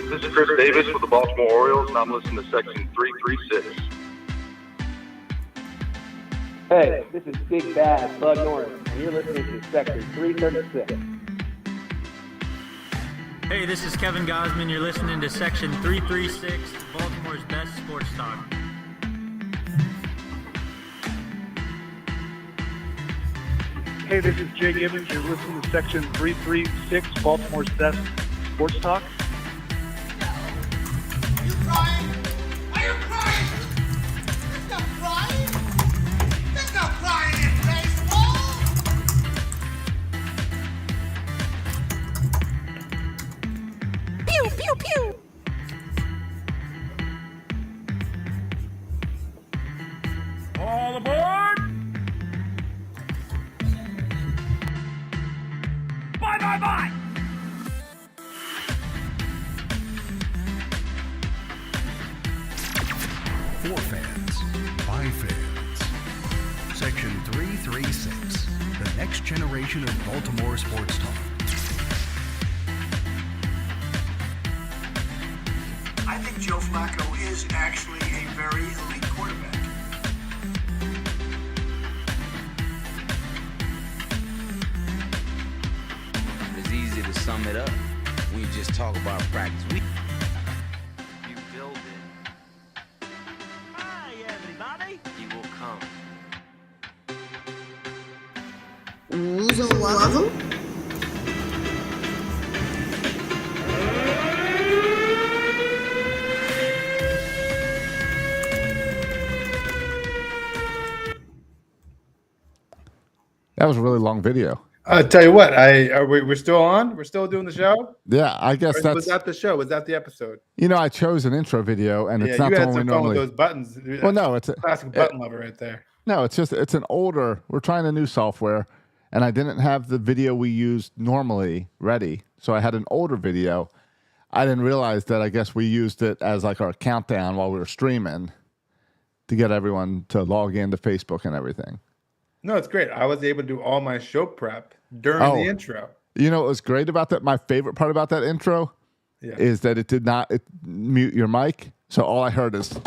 This is Chris Davis with the Baltimore Orioles, and I'm listening to Section 336. Hey, this is Big Bad Bud Norris, and you're listening to Section 336. Hey, this is Kevin Gosman. You're listening to Section 336, Baltimore's best sports talk. Hey, this is Jay Gibbons. You're listening to Section 336, Baltimore's best sports talk. You crying? Are you crying? There's no crying. There's no crying in baseball. Pew, pew, pew. All aboard! Bye, bye, bye! For fans, by fans. Section 336, the next generation of Baltimore sports talk. I think Joe Flacco is actually a very elite quarterback. It's easy to sum it up when you just talk about practice. You build it. Hi, everybody! He will come. That was a really long video. I'll tell you what, we're still on? We're still doing the show? Yeah, I guess Was that the show? Was that the episode? I chose an intro video, and it's not you the had one we some fun normally. with those buttons. Well, no, it's a Classic button lover right there. No, it's an older. We're trying a new software, and I didn't have the video we used normally ready, so I had an older video. I didn't realize that. I guess we used it as like our countdown while we were streaming to get everyone to log into Facebook and everything. No, it's great. I was able to do all my show prep during the intro. You know what was great about that? My favorite part about that intro is that it did not mute your mic, so all I heard is.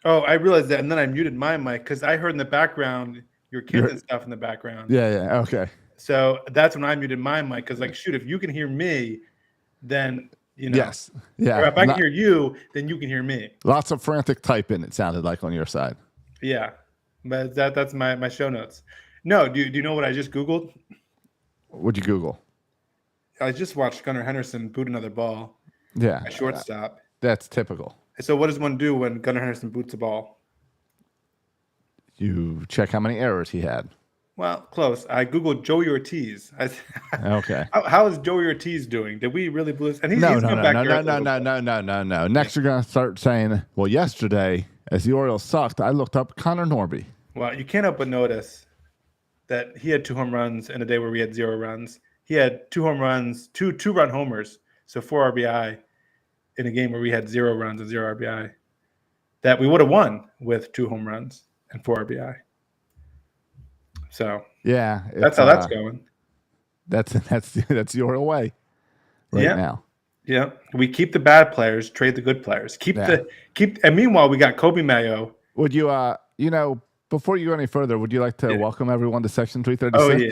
Oh, I realized that, and then I muted my mic because I heard in the background your kids and stuff in the background. Yeah, okay. So that's when I muted my mic because, shoot, if you can hear me, then Yes, yeah. Or if I can hear you, then you can hear me. Lots of frantic typing. It sounded like on your side. Yeah, but that's my show notes. No, do you know what I just Googled? What'd you Google? I just watched Gunnar Henderson boot another ball. Yeah, A shortstop. That's typical. So what does one do when Gunnar Henderson boots a ball? You check how many errors he had. Well, close. I Googled Joey Ortiz. Okay. How is Joey Ortiz doing? Did we really lose? And he's No. Next, you're going to start saying, well, yesterday, as the Orioles sucked, I looked up Connor Norby. Well, you can't help but notice that he had 2 home runs in a day where we had 0 runs. He had 2 home runs, two-run homers, so 4 RBI in a game where we had 0 runs and 0 RBI. That we would have won with 2 home runs and 4 RBI. So yeah, that's how that's going. That's your way now. Yeah, we keep the bad players, trade the good players. And meanwhile, we got Kobe Mayo. Would you before you go any further, would you like to welcome everyone to Section 336? Oh yeah.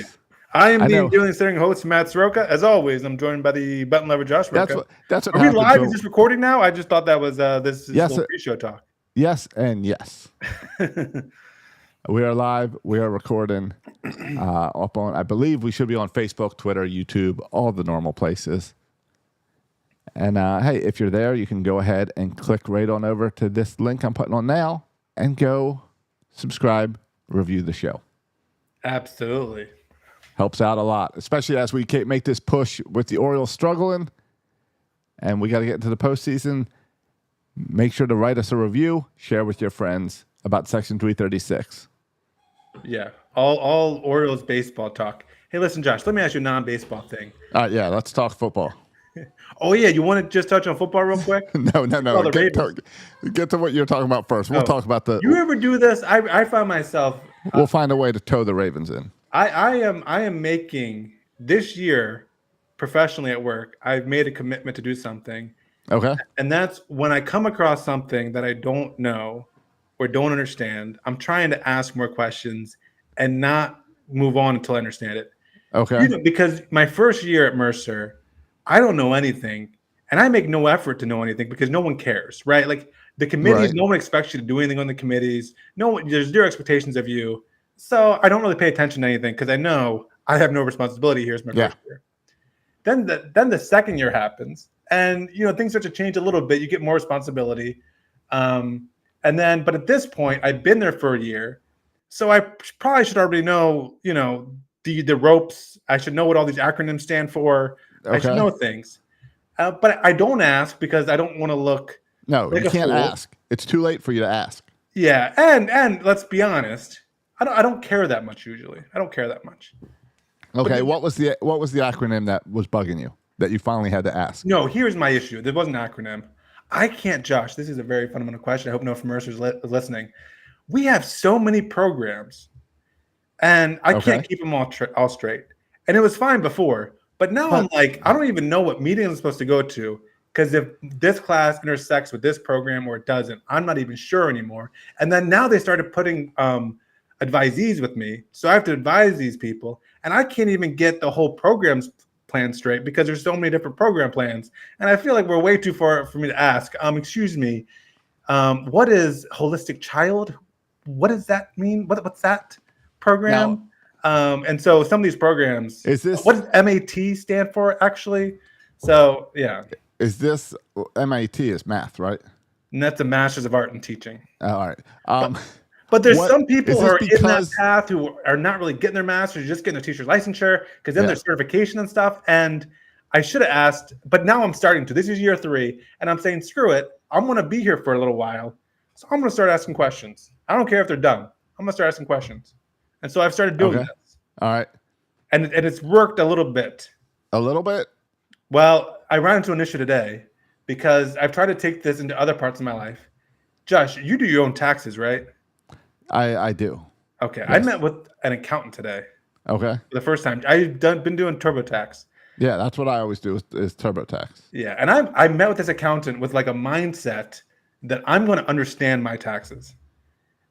I am the Dealing Steering host, Matt Soroka. As always, I'm joined by the button lover, Josh Soroka. That's what Are we live? Is this recording now? I just thought that was this is pre-show talk. Yes and yes. We are live. We are recording up on, I believe we should be on Facebook, Twitter, YouTube, all the normal places. And hey, if you're there, you can go ahead and click right on over to this link I'm putting on now and go subscribe, review the show. Absolutely. Helps out a lot, especially as we make this push with the Orioles struggling and we got to get into the postseason. Make sure to write us a review, share with your friends about Section 336. Yeah, all Orioles baseball talk. Hey, listen, Josh, let me ask you a non-baseball thing. Yeah, let's talk football. Oh, yeah, you want to just touch on football real quick? No. Get to what you're talking about first. We'll talk about the... You ever do this? I find myself... We'll find a way to tow the Ravens in. I am making this year professionally at work, I've made a commitment to do something. Okay. And that's when I come across something that I don't know or don't understand, I'm trying to ask more questions and not move on until I understand it. Okay. Because my first year at Mercer, I don't know anything, and I make no effort to know anything because no one cares, right? Like the committees, Right. no one expects you to do anything on the committees. No one, there's zero expectations of you. So I don't really pay attention to anything because I know I have no responsibility here as my first year. Then the second year happens, and things start to change a little bit. You get more responsibility, but at this point, I've been there for a year, so I probably should already know, the ropes. I should know what all these acronyms stand for. I should Okay. know things, but I don't ask because I don't want to look. No, like you a can't fool. ask. It's too late for you to ask. Yeah, and let's be honest, I don't care that much usually. I don't care that much. Okay, what was the acronym that was bugging you that you finally had to ask? No, here's my issue. There wasn't an acronym. I can't, Josh. This is a very fundamental question. I hope no Mercer's listening. We have so many programs, and I can't keep them all straight. And it was fine before, but now I'm like, I don't even know what meeting I'm supposed to go to because if this class intersects with this program or it doesn't, I'm not even sure anymore. And then now they started putting advisees with me, so I have to advise these people, and I can't even get the whole program's plan straight because there's so many different program plans, and I feel like we're way too far for me to ask. Excuse me, what is holistic child? What does that mean? What's that program? And so some of these programs, what does MAT stand for actually? So yeah, is this MAT is math, right? And that's a Master's of Art in Teaching. All right. But there's some people who are in that because path who are not really getting their master's, just getting their teacher's licensure, because then there's certification and stuff. And I should have asked, but now I'm starting to. This is year 3, and I'm saying, screw it. I'm going to be here for a little while, so I'm going to start asking questions. I don't care if they're done. I'm going to start asking questions. And so I've started doing this. All right. And it's worked a little bit. A little bit? Well, I ran into an issue today because I've tried to take this into other parts of my life. Josh, you do your own taxes, right? I do. Okay. Yes. I met with an accountant today. Okay. For the first time. I've been doing TurboTax. Yeah, that's what I always do is TurboTax. Yeah. And I met with this accountant with like a mindset that I'm going to understand my taxes.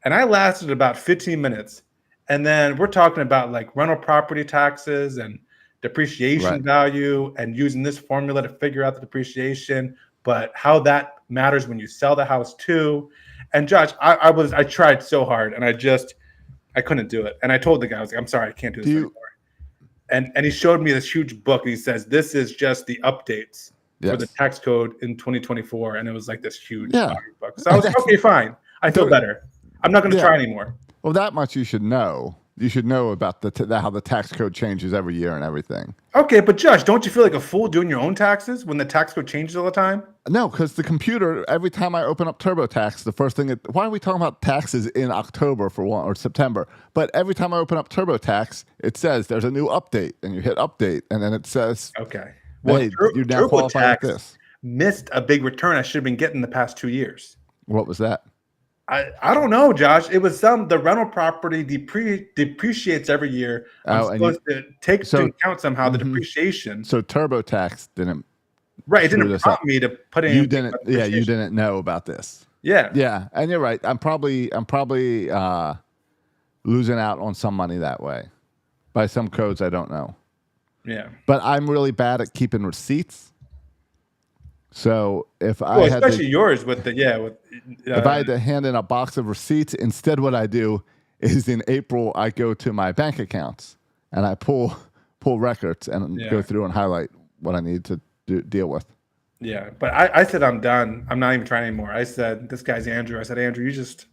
And I lasted about 15 minutes. And then we're talking about like rental property taxes and depreciation value and using this formula to figure out the depreciation, but how that matters when you sell the house too. And Josh, I tried so hard and I couldn't do it. And I told the guy, I was like, I'm sorry, I can't do this anymore. And he showed me this huge book and he says, this is just the updates for the tax code in 2024. And it was like this huge book. So I was like, okay, fine. I feel better. I'm not going to try anymore. Well, that much you should know. You should know about how the tax code changes every year and everything. Okay, but Josh, don't you feel like a fool doing your own taxes when the tax code changes all the time? No, because the computer, every time I open up TurboTax, the first thing, why are we talking about taxes in October or September? But every time I open up TurboTax, it says there's a new update, and you hit update, and then it says, okay, well, hey, you're now qualified with this. Missed a big return I should have been getting the past 2 years. What was that? I don't know, Josh. It was the rental property depreciates every year. I'm supposed to take into account somehow the depreciation. So TurboTax didn't. Right, it didn't prompt me to put in. You didn't. Yeah, you didn't know about this. Yeah, and you're right. I'm probably losing out on some money that way by some codes I don't know. Yeah, but I'm really bad at keeping receipts. So if I had especially yours with the if I had to hand in a box of receipts, instead what I do is in April I go to my bank accounts and I pull records and go through and highlight what I need to deal with. Yeah, but I said I'm done. I'm not even trying anymore. I said, this guy's Andrew. I said, Andrew, you just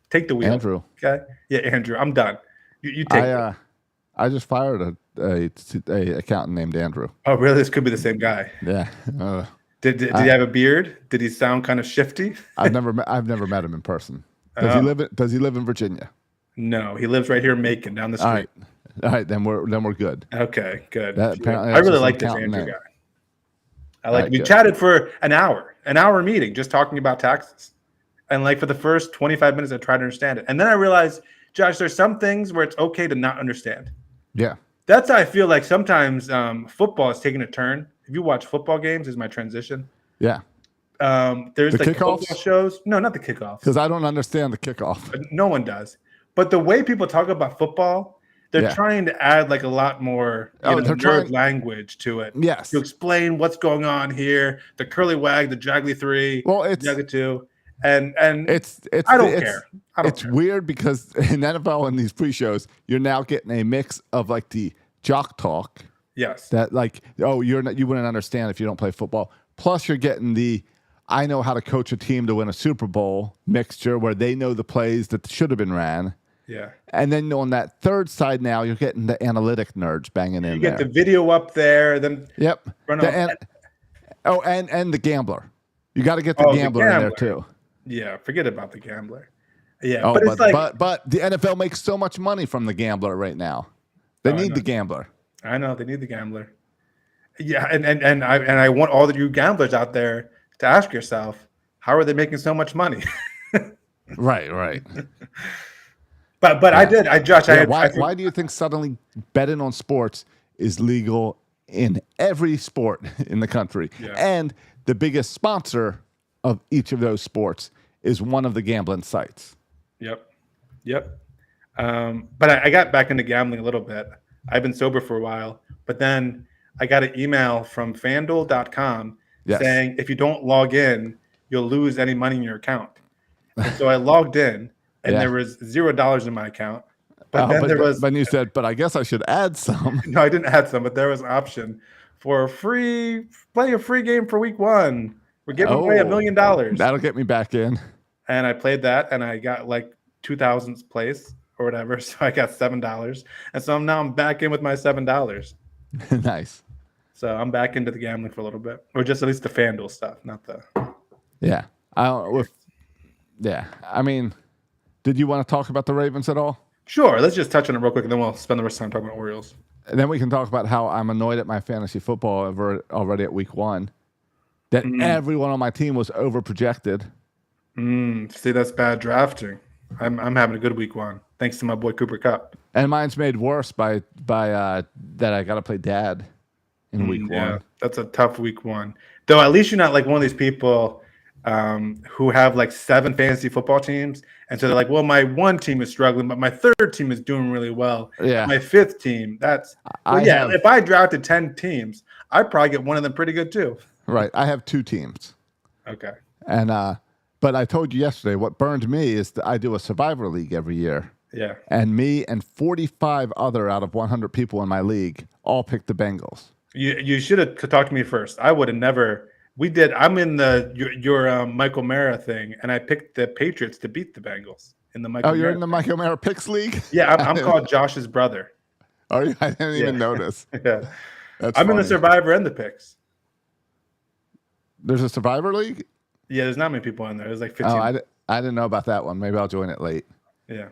take the wheel. Andrew. Okay. Yeah, Andrew, I'm done. You take it. I just fired a accountant named Andrew. Oh, really? This could be the same guy. Yeah. Did he have a beard? Did he sound kind of shifty? I've never met him in person. Does he live in Virginia? No, he lives right here in Macon, down the street. All right, then we're good. Okay, good. Apparently I really like this Andrew guy. We chatted for an hour meeting, just talking about taxes. And like for the first 25 minutes, I tried to understand it. And then I realized, Josh, there's some things where it's okay to not understand. Yeah. That's how I feel like sometimes football is taking a turn. If you watch football games, is my transition. Yeah. There's The like kickoffs? football shows. No, not the kickoffs. Because I don't understand the kickoff. No one does. But the way people talk about football, they're Yeah. trying to add like a lot more they're nerd trying- language to it. Yes. To explain what's going on here, the curly wag, the jaggly 3, Well, it's jaggly 2. And it's I don't care. I don't It's care. weird because in NFL and these pre-shows, you're now getting a mix of like the jock talk Yes. that like, oh, you wouldn't understand if you don't play football. Plus, you're getting the I know how to coach a team to win a Super Bowl mixture where they know the plays that should have been ran. Yeah. And then on that third side now, you're getting the analytic nerds banging in You there. get the video up there, then Yep. run The- off. and the gambler. You got to get the Oh, the gambler in there gambler. too. Yeah, forget about the gambler. Yeah, Oh, but it's like but the NFL makes so much money from the gambler right now. They I need know. the gambler. I know they need the gambler. Yeah, and I want all of you gamblers out there to ask yourself, how are they making so much money? Right. But Josh, Yeah, I why do you think suddenly betting on sports is legal in every sport in the country? Yeah. And the biggest sponsor of each of those sports is one of the gambling sites. Yep. But I got back into gambling a little bit. I've been sober for a while, but then I got an email from FanDuel.com Yes. saying if you don't log in, you'll lose any money in your account. And so I logged in, and Yeah. there was $0 in my account. But then there was But you said, but I guess I should add some. no, I didn't add some, but there was an option for play a free game for week 1. We're giving away $1 million. That'll get me back in. And I played that, and I got like 2,000th place or whatever. So I got $7, and so I'm back in with my $7. Nice. So I'm back into the gambling for a little bit, or just at least the FanDuel stuff, not the. Yeah. I mean, did you want to talk about the Ravens at all? Sure, let's just touch on it real quick, and then we'll spend the rest of the time talking about Orioles. And then we can talk about how I'm annoyed at my fantasy football already at week 1. That everyone on my team was overprojected. See, that's bad drafting. I'm having a good week 1, thanks to my boy Cooper Kupp. And mine's made worse by that I got to play dad in week 1. Yeah, that's a tough week 1. Though at least you're not like one of these people who have like 7 fantasy football teams, and so they're like, well, my 1 team is struggling, but my 3rd team is doing really well. Yeah. My 5th team, if I drafted 10 teams, I'd probably get one of them pretty good too. Right. I have 2 teams. Okay. And but I told you yesterday what burned me is that I do a survivor league every year. Yeah. And me and 45 other out of 100 people in my league all picked the Bengals. You should have talked to me first. I would have never. We did. I'm in your Michael Mara thing, and I picked the Patriots to beat the Bengals in the Michael. Oh, you're Mara in the thing. Michael Mara Picks League? Yeah, I'm called Josh's brother. Are you? I didn't even notice. Yeah, That's I'm in the funny. Survivor and the picks. There's a survivor league? Yeah, there's not many people in there. There's like 15. Oh, I didn't know about that one. Maybe I'll join it late. Yeah,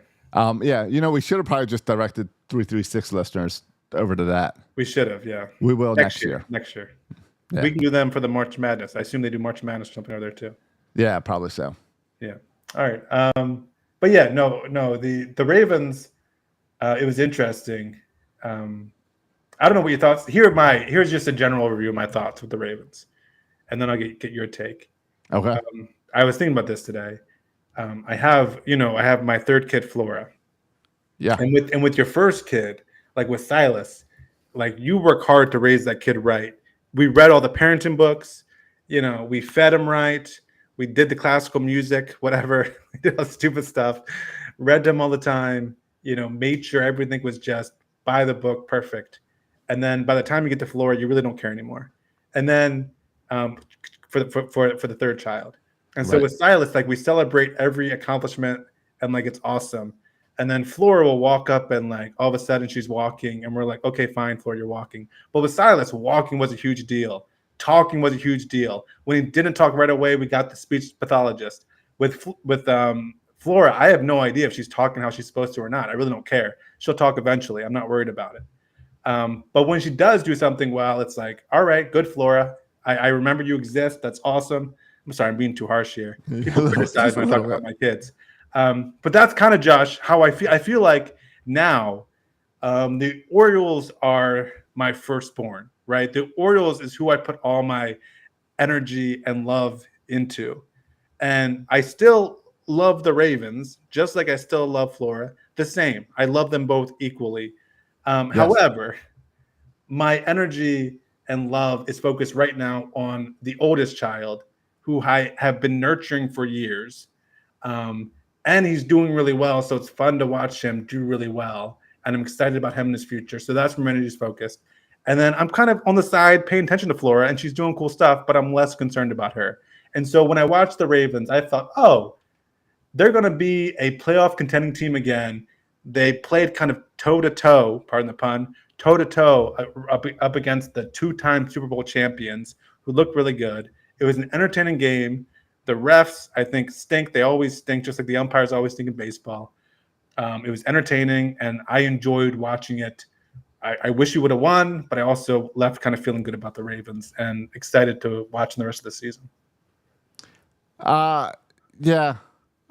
Yeah, we should have probably just directed 336 listeners over to that. we should have. Yeah, We will next year. Next year, Yeah. we can do them for the March Madness. I assume they do March Madness or something over there too. Yeah, probably so. Yeah. All right. But yeah, no. The Ravens. It was interesting. I don't know what your thoughts. Here's just a general review of my thoughts with the Ravens, and then I'll get your take. Okay. I was thinking about this today. I have my 3rd kid, Flora. Yeah. And with your first kid, like with Silas, like you work hard to raise that kid right. We read all the parenting books, we fed him right. We did the classical music, whatever. We did all the stupid stuff, read them all the time, made sure everything was just by the book, perfect. And then by the time you get to Flora, you really don't care anymore. And then for the 3rd child. And so Right. with Silas, like we celebrate every accomplishment and like it's awesome. And then Flora will walk up and like all of a sudden she's walking and we're like, okay, fine, Flora, you're walking. But with Silas, walking was a huge deal. Talking was a huge deal. When he didn't talk right away, we got the speech pathologist. With Flora, I have no idea if she's talking how she's supposed to or not. I really don't care. She'll talk eventually. I'm not worried about it. But when she does do something well, it's like, all right, good, Flora. I remember you exist. That's awesome. I'm sorry, I'm being too harsh here. People criticize when I talk about my kids. But that's kind of, Josh, how I feel. I feel like now The Orioles are my firstborn, right? The Orioles is who I put all my energy and love into. And I still love the Ravens, just like I still love Flora, the same. I love them both equally. Yes. However, my energy and love is focused right now on the oldest child, who I have been nurturing for years. And he's doing really well, so it's fun to watch him do really well. And I'm excited about him in his future. So that's where my energy is focused. And then I'm kind of on the side paying attention to Flora, and she's doing cool stuff, but I'm less concerned about her. And so when I watched the Ravens, I thought, oh, they're going to be a playoff contending team again. They played kind of toe-to-toe, pardon the pun, toe-to-toe up against the two-time Super Bowl champions who looked really good. It was an entertaining game. The refs, I think, stink. They always stink, just like the umpires always stink in baseball. It was entertaining, and I enjoyed watching it. I wish you would have won, but I also left kind of feeling good about the Ravens and excited to watch the rest of the season. Yeah,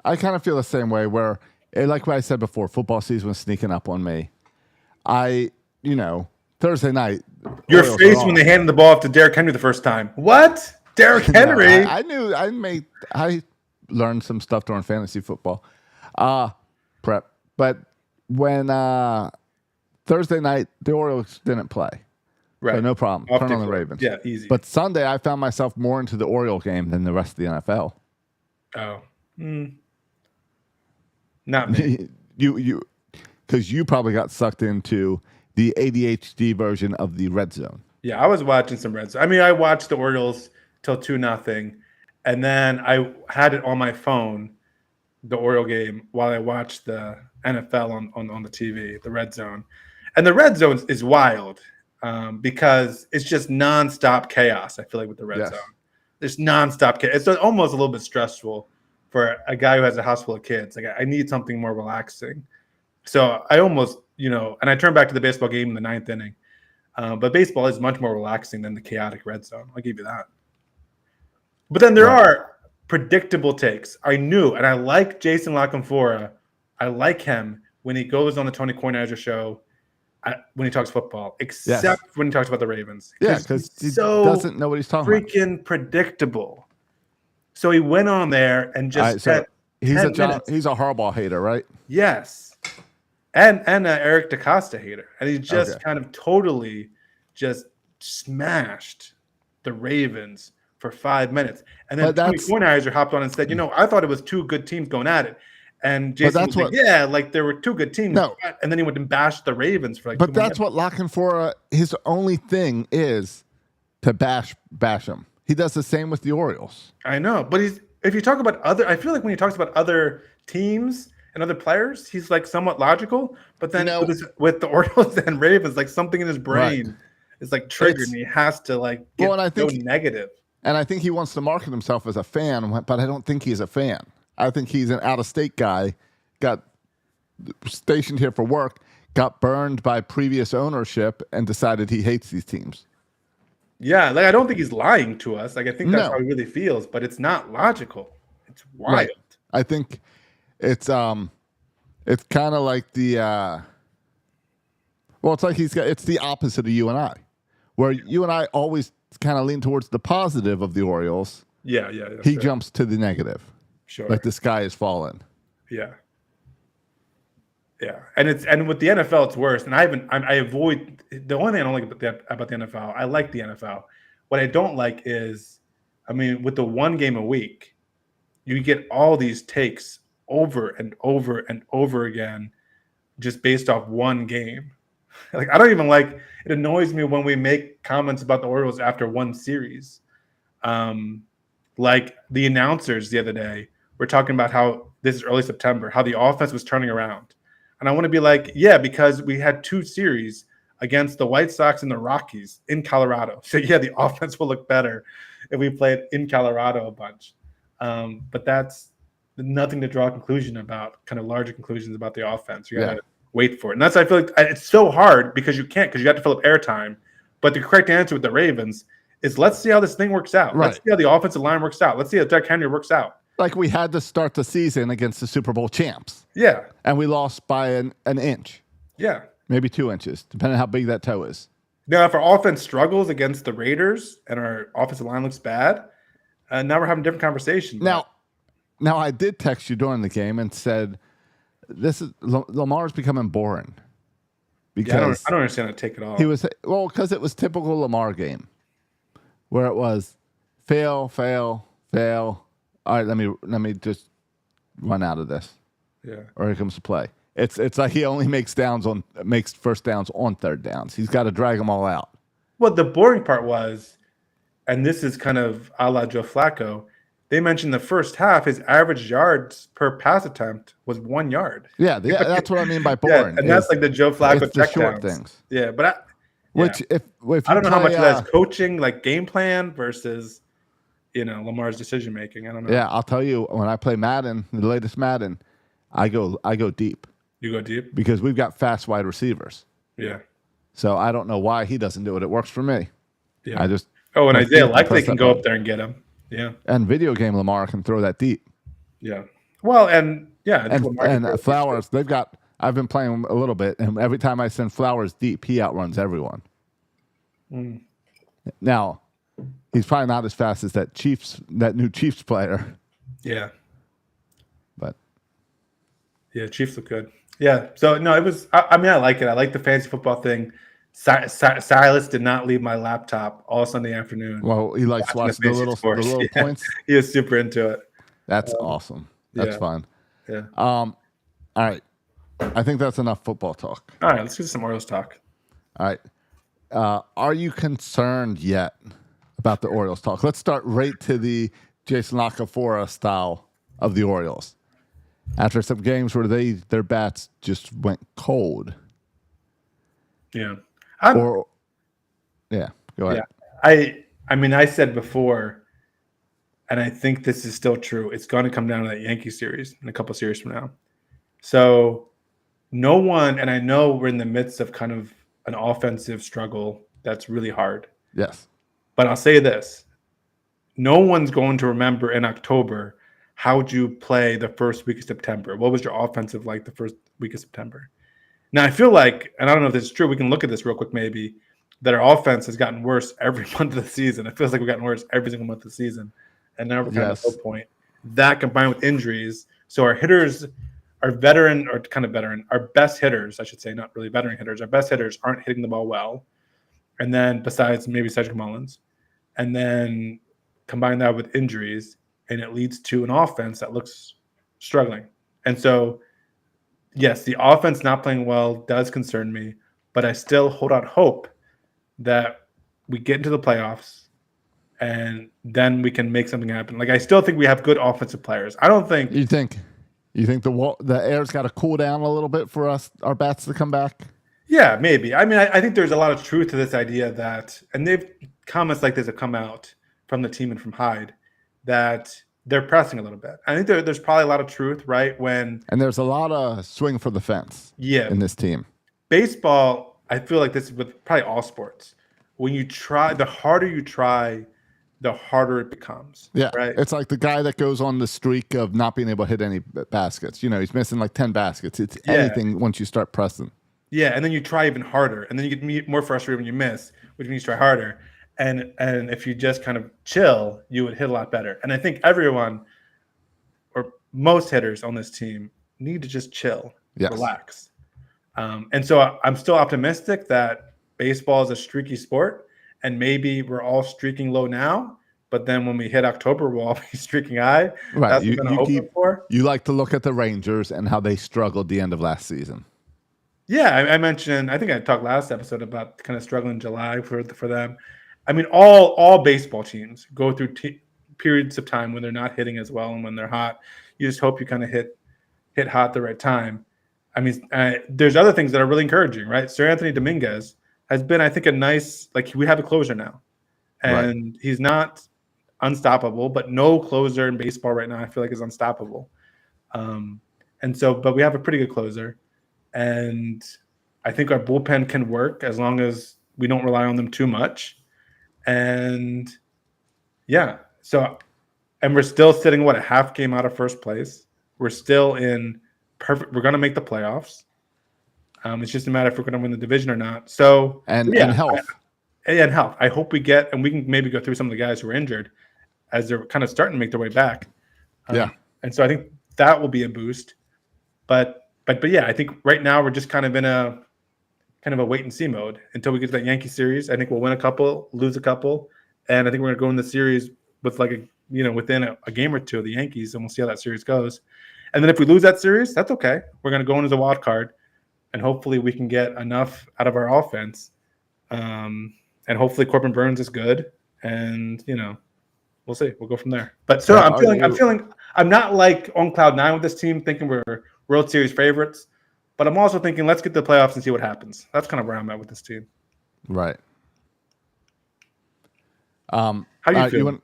I kind of feel the same way where, like what I said before, football season was sneaking up on me. Thursday night. Your Orioles face when they handed the ball off to Derrick Henry the first time. What? Derrick Henry? No, I learned some stuff during fantasy football prep. But when Thursday night, the Orioles didn't play. Right. So no problem. Turn on the Ravens. Yeah, easy. But Sunday, I found myself more into the Oriole game than the rest of the NFL. Oh. Not me. Because you probably got sucked into the ADHD version of the red zone. Yeah, I was watching some red zone. I mean, I watched the Orioles till 2-0, and then I had it on my phone, the Oriole game, while I watched the NFL on the TV, the red zone. And the red zone is wild because it's just nonstop chaos, I feel like, with the red zone. There's nonstop chaos. It's almost a little bit stressful for a guy who has a house full of kids. Like, I need something more relaxing. So I almost, and I turned back to the baseball game in the 9th inning. But baseball is much more relaxing than the chaotic red zone. I'll give you that. But then there are predictable takes. I knew, and I like Jason LaCanfora. I like him when he goes on the Tony Kornheiser show when he talks football, except when he talks about the Ravens. Yeah, because he doesn't know what he's talking about. Freaking predictable. So he went on there and just he's a Harbaugh hater, right? Yes. And Eric DaCosta hater. And he just kind of totally just smashed the Ravens for 5 minutes. And then Tony Kornheiser hopped on and said, I thought it was two good teams going at it. And Jason was like, there were two good teams. No. And then he went and bashed the Ravens for But that's what LaCanfora, his only thing is to bash him. He does the same with the Orioles. I know. But if you talk about I feel like when he talks about other teams and other players, he's like somewhat logical. But then with the Orioles and Ravens, like something in his brain is like triggered, and he has to like go negative. And I think he wants to market himself as a fan, but I don't think he's a fan. I think he's an out-of-state guy, got stationed here for work, got burned by previous ownership, and decided he hates these teams. Yeah, like I don't think he's lying to us. Like I think that's how he really feels, but it's not logical. It's wild. Right. I think it's kind of like the it's like it's the opposite of you and I, where you and I always kind of lean towards the positive of the Orioles. Yeah. He jumps to the negative. Sure. Like the sky has fallen. Yeah. And with the NFL, it's worse. And I avoid the only thing I don't like about the NFL. I like the NFL. What I don't like is, with the one game a week, you get all these takes over and over and over again, just based off one game. Like I don't even like. It annoys me when we make comments about the Orioles after one series. Like the announcers the other day were talking about how this is early September, how the offense was turning around. And I want to be like, yeah, because we had two series against the White Sox and the Rockies in Colorado. So, yeah, the offense will look better if we played in Colorado a bunch. But that's nothing to draw a conclusion about, kind of larger conclusions about the offense. You got to wait for it. And that's, I feel like it's so hard because you can't, because you have to fill up airtime. But the correct answer with the Ravens is let's see how this thing works out. Right. Let's see how the offensive line works out. Let's see how Derrick Henry works out. Like we had to start the season against the Super Bowl champs. Yeah. And we lost by an inch. Yeah. maybe 2 inches, depending on how big that toe is. Now, if our offense struggles against the Raiders and our offensive line looks bad, now we're having a different conversation. Now, I did text you during the game and said, "This is Lamar's becoming boring." Because I don't understand that take at all. he was because it was typical Lamar game, where it was fail, fail, fail. All right, let me just run out of this. Yeah. Or here comes the play. It's like he only makes first downs on third downs. He's got to drag them all out. Well, the boring part was, and this is kind of a la Joe Flacco, they mentioned the first half, his average yards per pass attempt was 1 yard. Yeah, that's what I mean by boring. And that's like the Joe Flacco the short checkdowns. things. Yeah, but if I don't know how much of that's coaching, like game plan versus, Lamar's decision making. I don't know. Yeah, I'll tell you, when I play Madden, the latest Madden, I go deep. You go deep? Because we've got fast wide receivers. Yeah. So I don't know why he doesn't do it. It works for me. Yeah. And Isaiah Likely can go up there and get him. Yeah. And video game Lamar can throw that deep. Yeah. Well, I think and Flowers, I've been playing a little bit, and every time I send Flowers deep, he outruns everyone. Mm. Now, he's probably not as fast as that new Chiefs player. Yeah. But yeah, Chiefs look good. Yeah. So no, it was. I like it. I like the fantasy football thing. Silas did not leave my laptop all Sunday afternoon. Well, he likes watching the little points. He is super into it. That's awesome. That's fun. Yeah. All right. I think that's enough football talk. All right, let's get some Orioles talk. All right. Are you concerned yet about the Orioles talk? Let's start right to the Jason Locafora style of the Orioles. After some games where their bats just went cold. Yeah. Go ahead. Yeah. I said before, and I think this is still true, it's going to come down to that Yankee series in a couple series from now. So no one, and I know we're in the midst of kind of an offensive struggle that's really hard. Yes. But I'll say this. No one's going to remember in October how'd you play the first week of September. What was your offensive like the first week of September? Now, I feel like, and I don't know if this is true, we can look at this real quick maybe, that our offense has gotten worse every month of the season. It feels like we've gotten worse every single month of the season. And now we're kind of at a low point. That combined with injuries. So our hitters, our best hitters, I should say, not really veteran hitters, our best hitters aren't hitting the ball well. And then besides maybe Cedric Mullins. And then combine that with injuries, and it leads to an offense that looks struggling. And so, yes, the offense not playing well does concern me, but I still hold out hope that we get into the playoffs and then we can make something happen. Like, I still think we have good offensive players. I don't think you think the air's got to cool down a little bit for our bats to come back. Yeah, maybe. I think there's a lot of truth to this idea that, and comments like this have come out from the team and from Hyde, that they're pressing a little bit. I think there's probably a lot of truth, right? And there's a lot of swing for the fence in this team. Baseball, I feel like this is with probably all sports. When you try, the harder you try, the harder it becomes. Yeah, right. It's like the guy that goes on the streak of not being able to hit any baskets. He's missing like 10 baskets. It's anything once you start pressing. Yeah, and then you try even harder, and then you get more frustrated when you miss, which means you try harder. And if you just kind of chill, you would hit a lot better. And I think everyone, or most hitters on this team, need to just chill, relax. And so I'm still optimistic that baseball is a streaky sport, and maybe we're all streaking low now, but then when we hit October, we'll all be streaking high. Right. That's what I'm hoping for. You like to look at the Rangers and how they struggled the end of last season. Yeah, I mentioned, I think I talked last episode about kind of struggling in July for them. All baseball teams go through periods of time when they're not hitting as well, and when they're hot, you just hope you kind of hit hot at the right time. There's other things that are really encouraging, right? Sir Anthony Dominguez has been, I think, a nice, like, we have a closer now, and he's not unstoppable, but no closer in baseball right now I feel like is unstoppable. But we have a pretty good closer, and I think our bullpen can work as long as we don't rely on them too much. And we're still sitting a half game out of first place. We're still in perfect. We're going to make the playoffs. It's just a matter if we're going to win the division or not. So And yeah, health. and health. I hope we can maybe go through some of the guys who are injured as they're kind of starting to make their way back. Yeah. And so I think that will be a boost. But yeah, I think right now we're just kind of in a wait and see mode until we get to that Yankee series. I think we'll win a couple, lose a couple, and I think we're going to go in the series with within a game or two of the Yankees, and we'll see how that series goes. And then if we lose that series, that's okay. We're going to go in as a wild card, and hopefully we can get enough out of our offense. And hopefully Corbin Burns is good, and we'll see. We'll go from there. But so I'm not like on cloud nine with this team, thinking we're World Series favorites. But I'm also thinking, let's get to the playoffs and see what happens. That's kind of where I'm at with this team. Right. How you feeling?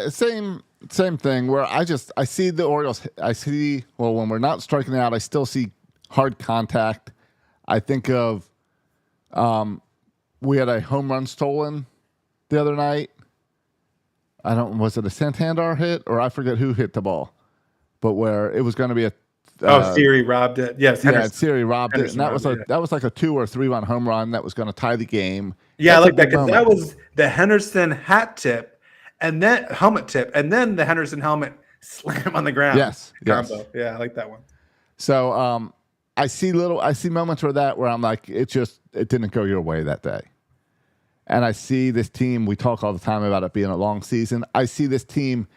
Same thing. Where I see the Orioles. When we're not striking out, I still see hard contact. I think of, we had a home run stolen the other night. Was it a Santander hit, or I forget who hit the ball, but where it was going to be a. Siri robbed it. Yes, Siri robbed it, and that was like a 2 or 3 run home run that was going to tie the game. Yeah, I like that because that was the Henderson hat tip, and then helmet tip, and then the Henderson helmet slam on the ground. Yes. Combo. Yeah, I like that one. So I see moments where I'm like, it didn't go your way that day. And I see this team, we talk all the time about it being a long season. I see this team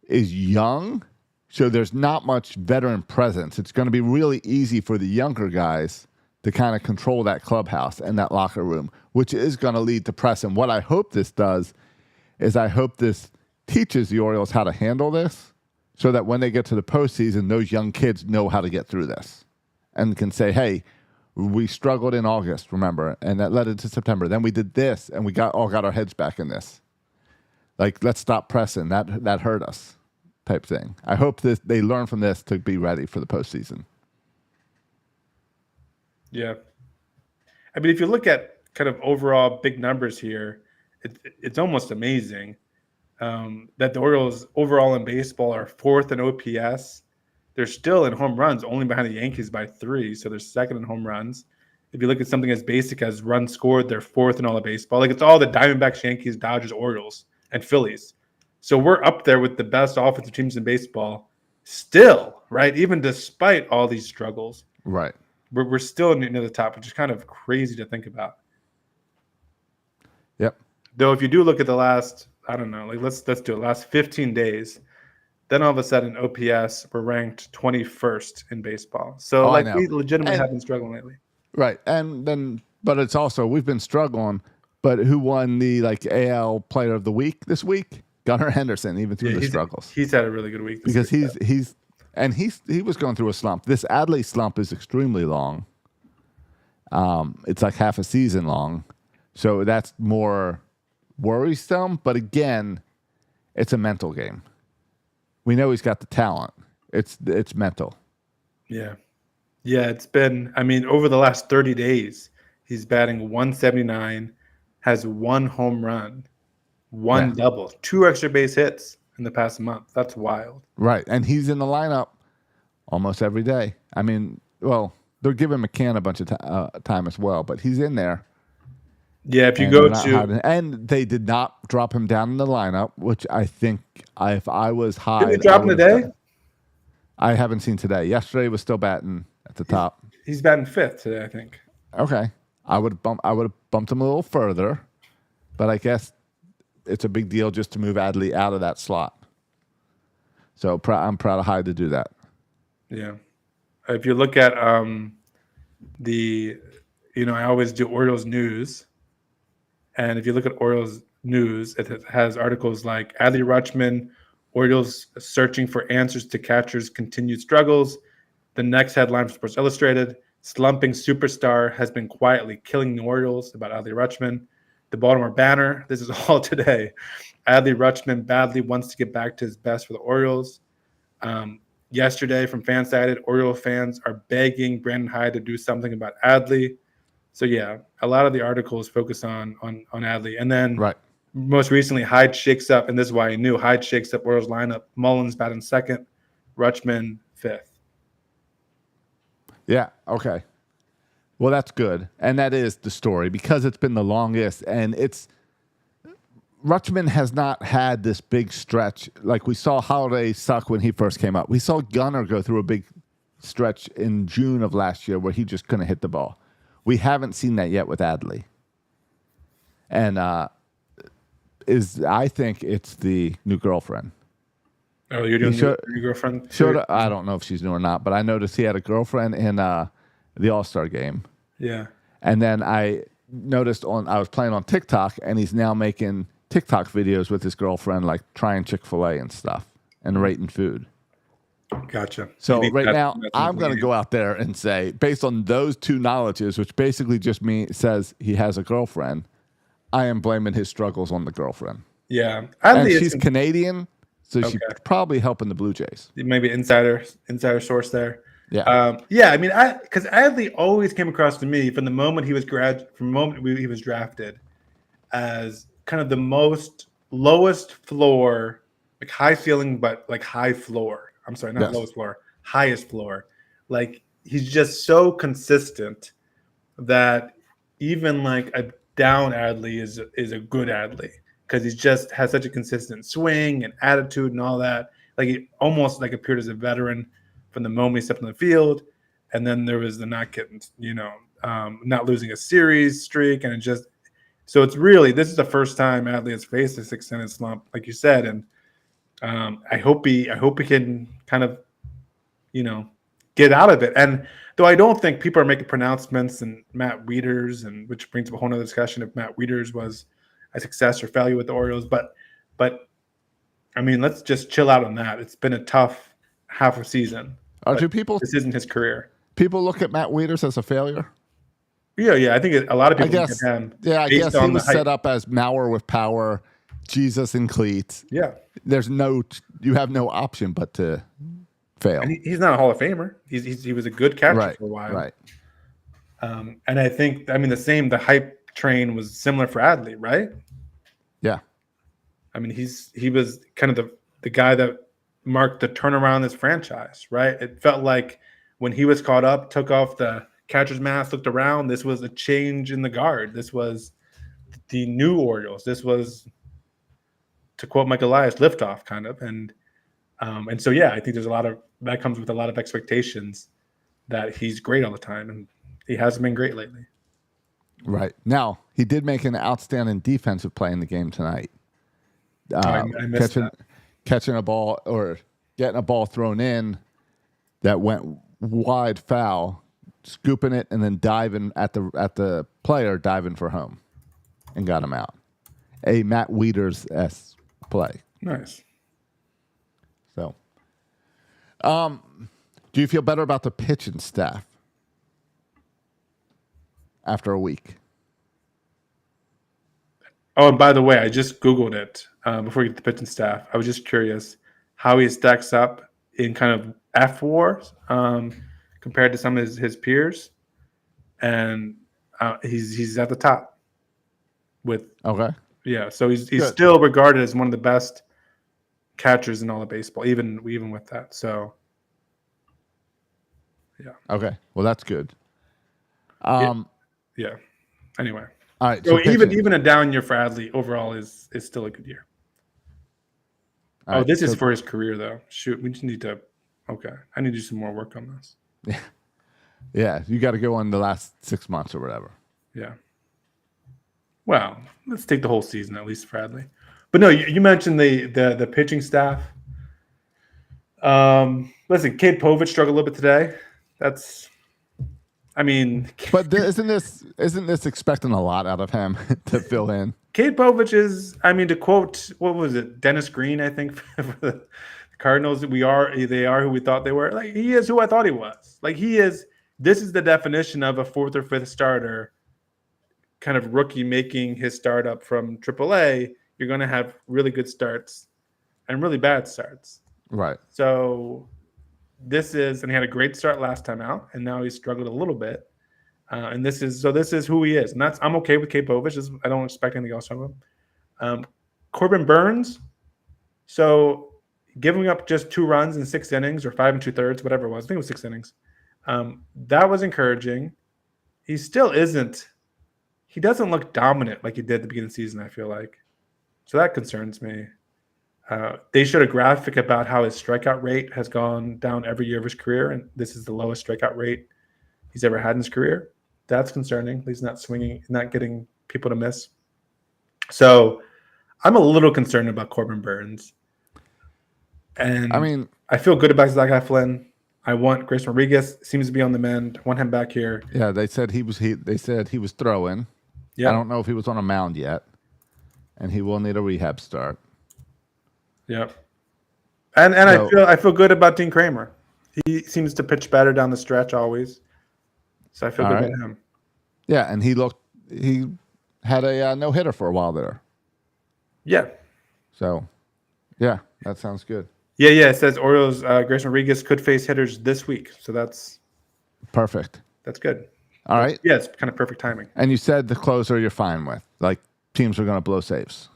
is young, so there's not much veteran presence. It's going to be really easy for the younger guys to kind of control that clubhouse and that locker room, which is going to lead to press. And what I hope this does is I hope this teaches the Orioles how to handle this so that when they get to the postseason, those young kids know how to get through this and can say, hey, we struggled in August, remember, and that led into September. Then we did this, and we got our heads back in this. Like, let's stop pressing. That hurt us, type thing. I hope they learn from this to be ready for the postseason. Yeah. I mean, if you look at kind of overall big numbers here, it's almost amazing that the Orioles overall in baseball are 4th in OPS. They're still in home runs, only behind the Yankees by 3, so they're 2nd in home runs. If you look at something as basic as runs scored, they're 4th in all of baseball. Like, it's all the Diamondbacks, Yankees, Dodgers, Orioles, and Phillies. So we're up there with the best offensive teams in baseball still, right? Even despite all these struggles. Right. We're still near the top, which is kind of crazy to think about. Yep. Though if you do look at the last, I don't know, like let's do it, last 15 days, then all of a sudden OPS we're ranked 21st in baseball. So we legitimately have been struggling lately. Right. But it's also, we've been struggling, but who won the AL Player of the Week this week? Gunnar Henderson, even through the struggles. He's had a really good week because he was going through a slump. This Adley slump is extremely long. It's like half a season long. So that's more worrisome. But again, it's a mental game. We know he's got the talent. It's mental. Yeah. Yeah, it's been, over the last 30 days, he's batting 179, has 1 home run, 1 double, 2 extra base hits in the past month. That's wild. Right. And he's in the lineup almost every day. They're giving McCann a bunch of time as well, but he's in there. Yeah, if you go to... And they did not drop him down in the lineup, which I think if I was high... Did they drop him today? I haven't seen today. Yesterday was still batting at the top. He's batting 5th today, I think. Okay. I would have bumped him a little further, but I guess it's a big deal just to move Adley out of that slot. So I'm proud of Hyde to do that. Yeah. If you look at I always do Orioles news. And if you look at Orioles news, it has articles like Adley Rutschman, Orioles searching for answers to catcher's continued struggles. The next headline from Sports Illustrated, slumping superstar has been quietly killing the Orioles, about Adley Rutschman. The Baltimore Banner, this is all today. Adley Rutschman badly wants to get back to his best for the Orioles. Yesterday from Fansided, Orioles fans are begging Brandon Hyde to do something about Adley. So yeah, a lot of the articles focus on Adley. And then most recently, Hyde shakes up, and this is why I knew, Hyde shakes up Orioles lineup. Mullins batting 2nd, Rutschman 5th. Yeah, okay. Well, that's good. And that is the story because it's been the longest. And Rutschman has not had this big stretch. Like we saw Holiday suck when he first came up. We saw Gunnar go through a big stretch in June of last year where he just couldn't hit the ball. We haven't seen that yet with Adley. And I think it's the new girlfriend. Oh, you're doing your girlfriend? I don't know if she's new or not, but I noticed he had a girlfriend in the All-Star game. Yeah. And then I noticed I was playing on TikTok, and he's now making TikTok videos with his girlfriend, like trying Chick-fil-A and stuff and rating food. Gotcha. So right now, I'm going to go out there and say, based on those two knowledges, which basically just says he has a girlfriend, I am blaming his struggles on the girlfriend. Yeah. And she's Canadian, so she's probably helping the Blue Jays. Maybe insider source there. Yeah. Yeah. I mean, because Adley always came across to me from the moment he was he was drafted as kind of the most lowest floor, like high ceiling, but like high floor. I'm sorry, not lowest floor, highest floor. Like he's just so consistent that even like a down Adley is a good Adley because he just has such a consistent swing and attitude and all that. Like he almost like appeared as a veteran from the moment he stepped on the field, and then there was the not getting, not losing a series streak, and this is the first time Adley has faced a 6 inning slump, like you said, and I hope he can kind of, get out of it. And though I don't think people are making pronouncements and Matt Wieters, and which brings up a whole other discussion if Matt Wieters was a success or failure with the Orioles, but I mean, let's just chill out on that. It's been a tough half a season. This isn't his career. People look at Matt Wieters as a failure? Yeah. I think a lot of people look at him. Yeah, I guess he was set up as Mauer with power, Jesus in cleats. Yeah. You have no option but to fail. And he's not a Hall of Famer. He was a good catcher for a while. Right. And I think, the hype train was similar for Adley, right? Yeah. I mean, he was kind of the guy that marked the turnaround in this franchise, right? It felt like when he was caught up, took off the catcher's mask, looked around, this was a change in the guard. This was the new Orioles. This was, to quote Mike Elias, liftoff kind of. And so, yeah, I think there's that comes with a lot of expectations that he's great all the time. And he hasn't been great lately. Right. Now, he did make an outstanding defensive play in the game tonight. I missed catching a ball or getting a ball thrown in that went wide foul, scooping it, and then diving at the player, diving for home, and got him out. A Matt Wieters-esque play. Nice. So, do you feel better about the pitching staff after a week? Oh, and by the way, I just Googled it before you get the pitching staff. I was just curious how he stacks up in kind of F-WAR compared to some of his peers. And he's at the top with Yeah, so he's still regarded as one of the best catchers in all of baseball, even with that. So, yeah. Okay, well that's good. Yeah. Anyway, all right. So even a down year for Adley overall is still a good year. This is for his career though. Shoot, we just need to. Okay, I need to do some more work on this. Yeah, yeah. You got to go on the last 6 months or whatever. Yeah. Well, let's take the whole season at least for Adley. But no, you mentioned the pitching staff. Listen, Cade Povich struggled a little bit today. But isn't this expecting a lot out of him to fill in? Cade Povich is, to quote, what was it, Dennis Green, I think, for the Cardinals, they are who we thought they were. Like, he is who I thought he was. Like, this is the definition of a fourth or fifth starter, kind of rookie making his start up from AAA. You're going to have really good starts and really bad starts. Right. So and he had a great start last time out, and now he's struggled a little bit. And this is who he is. And I'm okay with Cade Povich. I don't expect anything else from him. Corbin Burns. So giving up just 2 runs in 6 innings or 5 2/3, whatever it was. I think it was 6 innings. That was encouraging. he still isn't. He doesn't look dominant like he did at the beginning of the season, I feel like. So that concerns me. They showed a graphic about how his strikeout rate has gone down every year of his career, and this is the lowest strikeout rate he's ever had in his career. That's concerning. He's not swinging, not getting people to miss. So I'm a little concerned about Corbin Burns. And I mean, I feel good about Zach Eflin. I want Grace Rodriguez. Seems to be on the mend. I want him back here. yeah, they said he was throwing. Yeah. I don't know if he was on a mound yet, and he will need a rehab start. Yep. And So- I feel good about Dean Kramer. He seems to pitch better down the stretch always. So I feel All good right. about him. Yeah, and he had a no hitter for a while there. Yeah. So, yeah, that sounds good. Yeah. It says Orioles Grace Rodriguez could face hitters this week. So that's Perfect. good. All right. Yeah, it's kind of perfect timing. And you said the closer you're fine with. Like, teams are going to blow saves.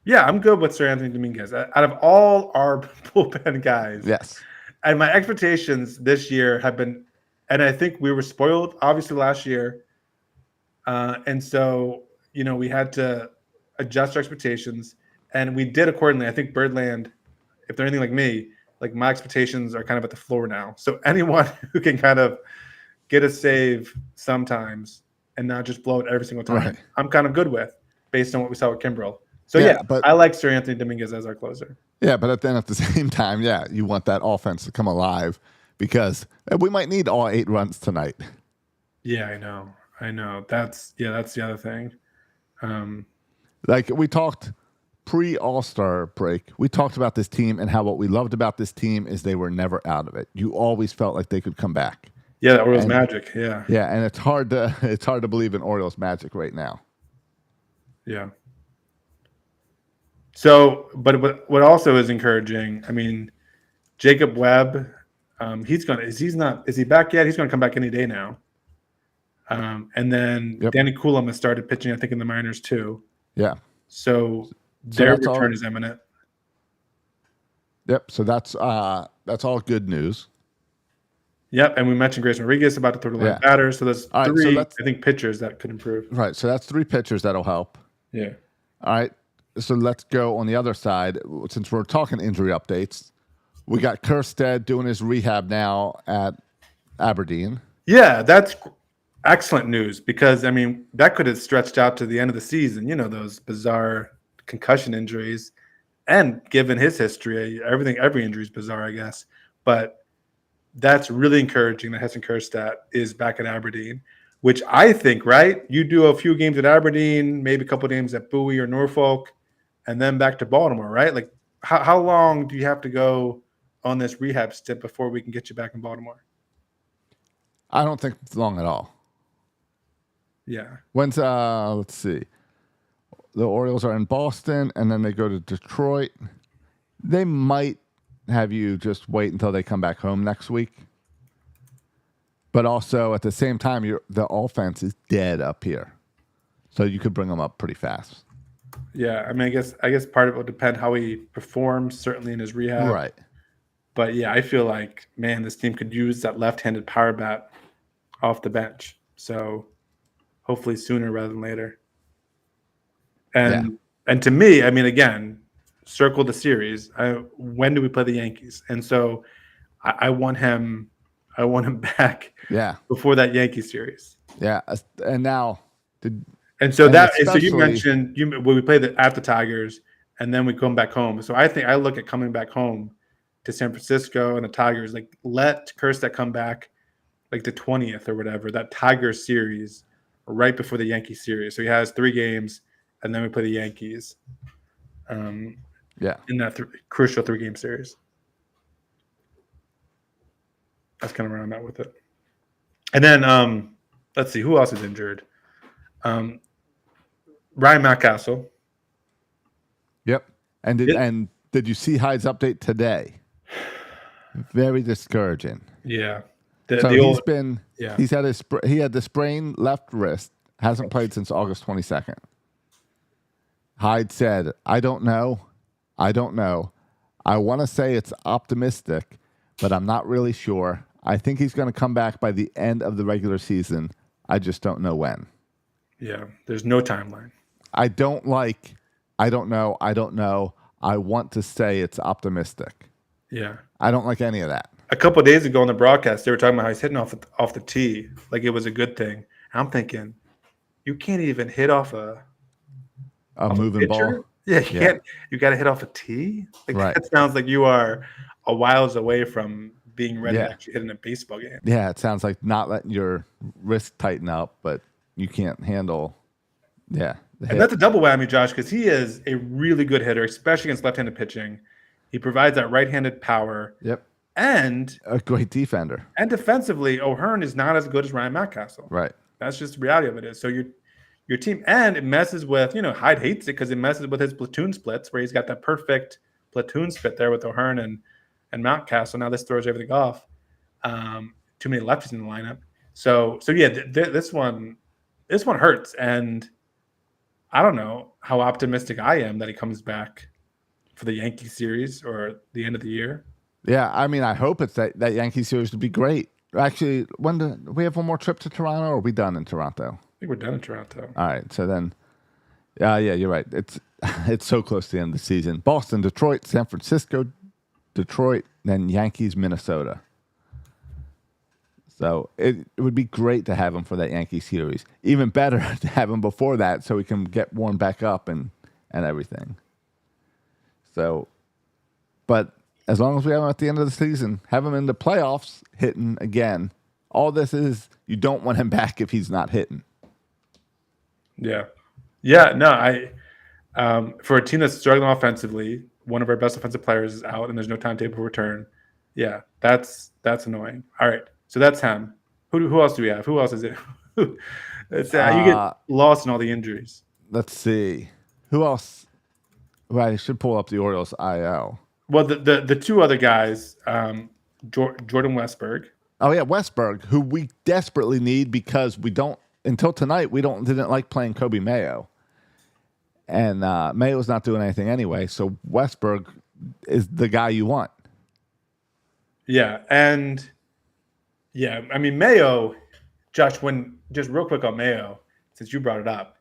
Yeah, I'm good with Sir Anthony Dominguez. Out of all our bullpen guys, Yes. and my expectations this year have been, and I think we were spoiled, obviously, last year. And so, we had to adjust our expectations, and we did accordingly. I think Birdland, if they're anything like me, like my expectations are kind of at the floor now. So anyone who can kind of get a save sometimes and not just blow it every single time, Right. I'm kind of good with, based on what we saw with Kimbrel. So Yeah, but- I like Sir Anthony Dominguez as our closer. Yeah, but then at the same time, yeah, you want that offense to come alive because we might need all 8 runs tonight. Yeah, I know. That's the other thing. Like we talked pre-All-Star break, we talked about this team and how what we loved about this team is they were never out of it. You always felt like they could come back. Yeah, the Orioles magic. Yeah. Yeah, and it's hard to believe in Orioles magic right now. Yeah. So, but what also is encouraging, I mean, Jacob Webb, is he back yet? He's gonna come back any day now. And then Danny Coulomb has started pitching, I think, in the minors too. Yeah. So their that's return all- is imminent. Yep. So that's all good news. Yep, and we mentioned Grace Rodriguez about to throw the line batter. So there's All right, so three, let's- I think, pitchers that could improve. Right. So that's 3 pitchers that'll help. Yeah. All right. So let's go on the other side. Since we're talking injury updates, we got Kerstead doing his rehab now at Aberdeen. Yeah, that's excellent news because, I mean, that could have stretched out to the end of the season, those bizarre concussion injuries. And given his history, every injury is bizarre, I guess. But that's really encouraging that Heston Kjerstad is back at Aberdeen, which I think, right? You do a few games at Aberdeen, maybe a couple of games at Bowie or Norfolk, and then back to Baltimore, right? Like, how long do you have to go on this rehab stint before we can get you back in Baltimore? I don't think it's long at all. Yeah. When's let's see. The Orioles are in Boston and then they go to Detroit. They might have you just wait until they come back home next week. But also at the same time, the offense is dead up here. So you could bring them up pretty fast. Yeah, I mean, I guess part of it will depend how he performs, certainly in his rehab. Right. But yeah, I feel like, man, this team could use that left-handed power bat off the bench. So hopefully sooner rather than later. And to me, I mean, again, circle the series. When do we play the Yankees? And so I want him back. Yeah. Before that Yankee series. Yeah. And now you mentioned when we play at the Tigers and then we come back home. So I look at coming back home to San Francisco and the Tigers, like let Kjerstad come back like the 20th or whatever, that Tigers series right before the Yankee series. So he has 3 games and then we play the Yankees. In that crucial 3-game series. That's kind of where I'm at with it. And then let's see, who else is injured? Ryan Mountcastle. Yep. And did you see Hyde's update today? Very discouraging. Yeah. He had the sprained left wrist, hasn't played since August 22nd. Hyde said, I don't know. I want to say it's optimistic, but I'm not really sure. I think he's going to come back by the end of the regular season. I just don't know when. Yeah, there's no timeline. I don't know. I want to say it's optimistic. Yeah. I don't like any of that. A couple of days ago on the broadcast, they were talking about how he's hitting off the tee like it was a good thing. I'm thinking, you can't even hit off a Moving pitcher? ball. Yeah, you can't. You got to hit off a tee. Like, Right. That sounds like you are a whiles away from being ready Yeah. to actually hit in a baseball game. Yeah, it sounds like not letting your wrist tighten up, but you can't handle. Yeah, And that's a double whammy, Josh, because he is a really good hitter, especially against left-handed pitching. He provides that right-handed power. Yep. And a great defender. And defensively, O'Hearn is not as good as Ryan Mountcastle. Right. That's just the reality of it is. So your team, and it messes with, Hyde hates it because it messes with his platoon splits where he's got that perfect platoon split there with O'Hearn and Mountcastle. Now this throws everything off. Too many lefties in the lineup. So yeah, this one hurts. And I don't know how optimistic I am that he comes back for the Yankee series or the end of the year. Yeah, I mean, I hope it's that Yankee series would be great. Actually, when do we have one more trip to Toronto, or are we done in Toronto? I think we're done in Toronto. All right, so then, yeah, you're right. It's so close to the end of the season. Boston, Detroit, San Francisco, Detroit, then Yankees, Minnesota. So it would be great to have him for that Yankee series. Even better to have him before that so we can get warmed back up and everything. So, but as long as we have him at the end of the season, have him in the playoffs hitting again. All this is, you don't want him back if he's not hitting. Yeah. Yeah, no, for a team that's struggling offensively, one of our best offensive players is out and there's no timetable for return. Yeah, that's annoying. All right. So that's him. Who else do we have? Who else is it? You get lost in all the injuries. Let's see. Who else? Well, I should pull up the Orioles IL. Well, the two other guys, Jordan Westberg. Oh yeah, Westberg, who we desperately need because we don't until tonight. We didn't like playing Kobe Mayo, and Mayo's not doing anything anyway. So Westberg is the guy you want. Yeah, and yeah, I mean Mayo, Josh. Just real quick on Mayo, since you brought it up,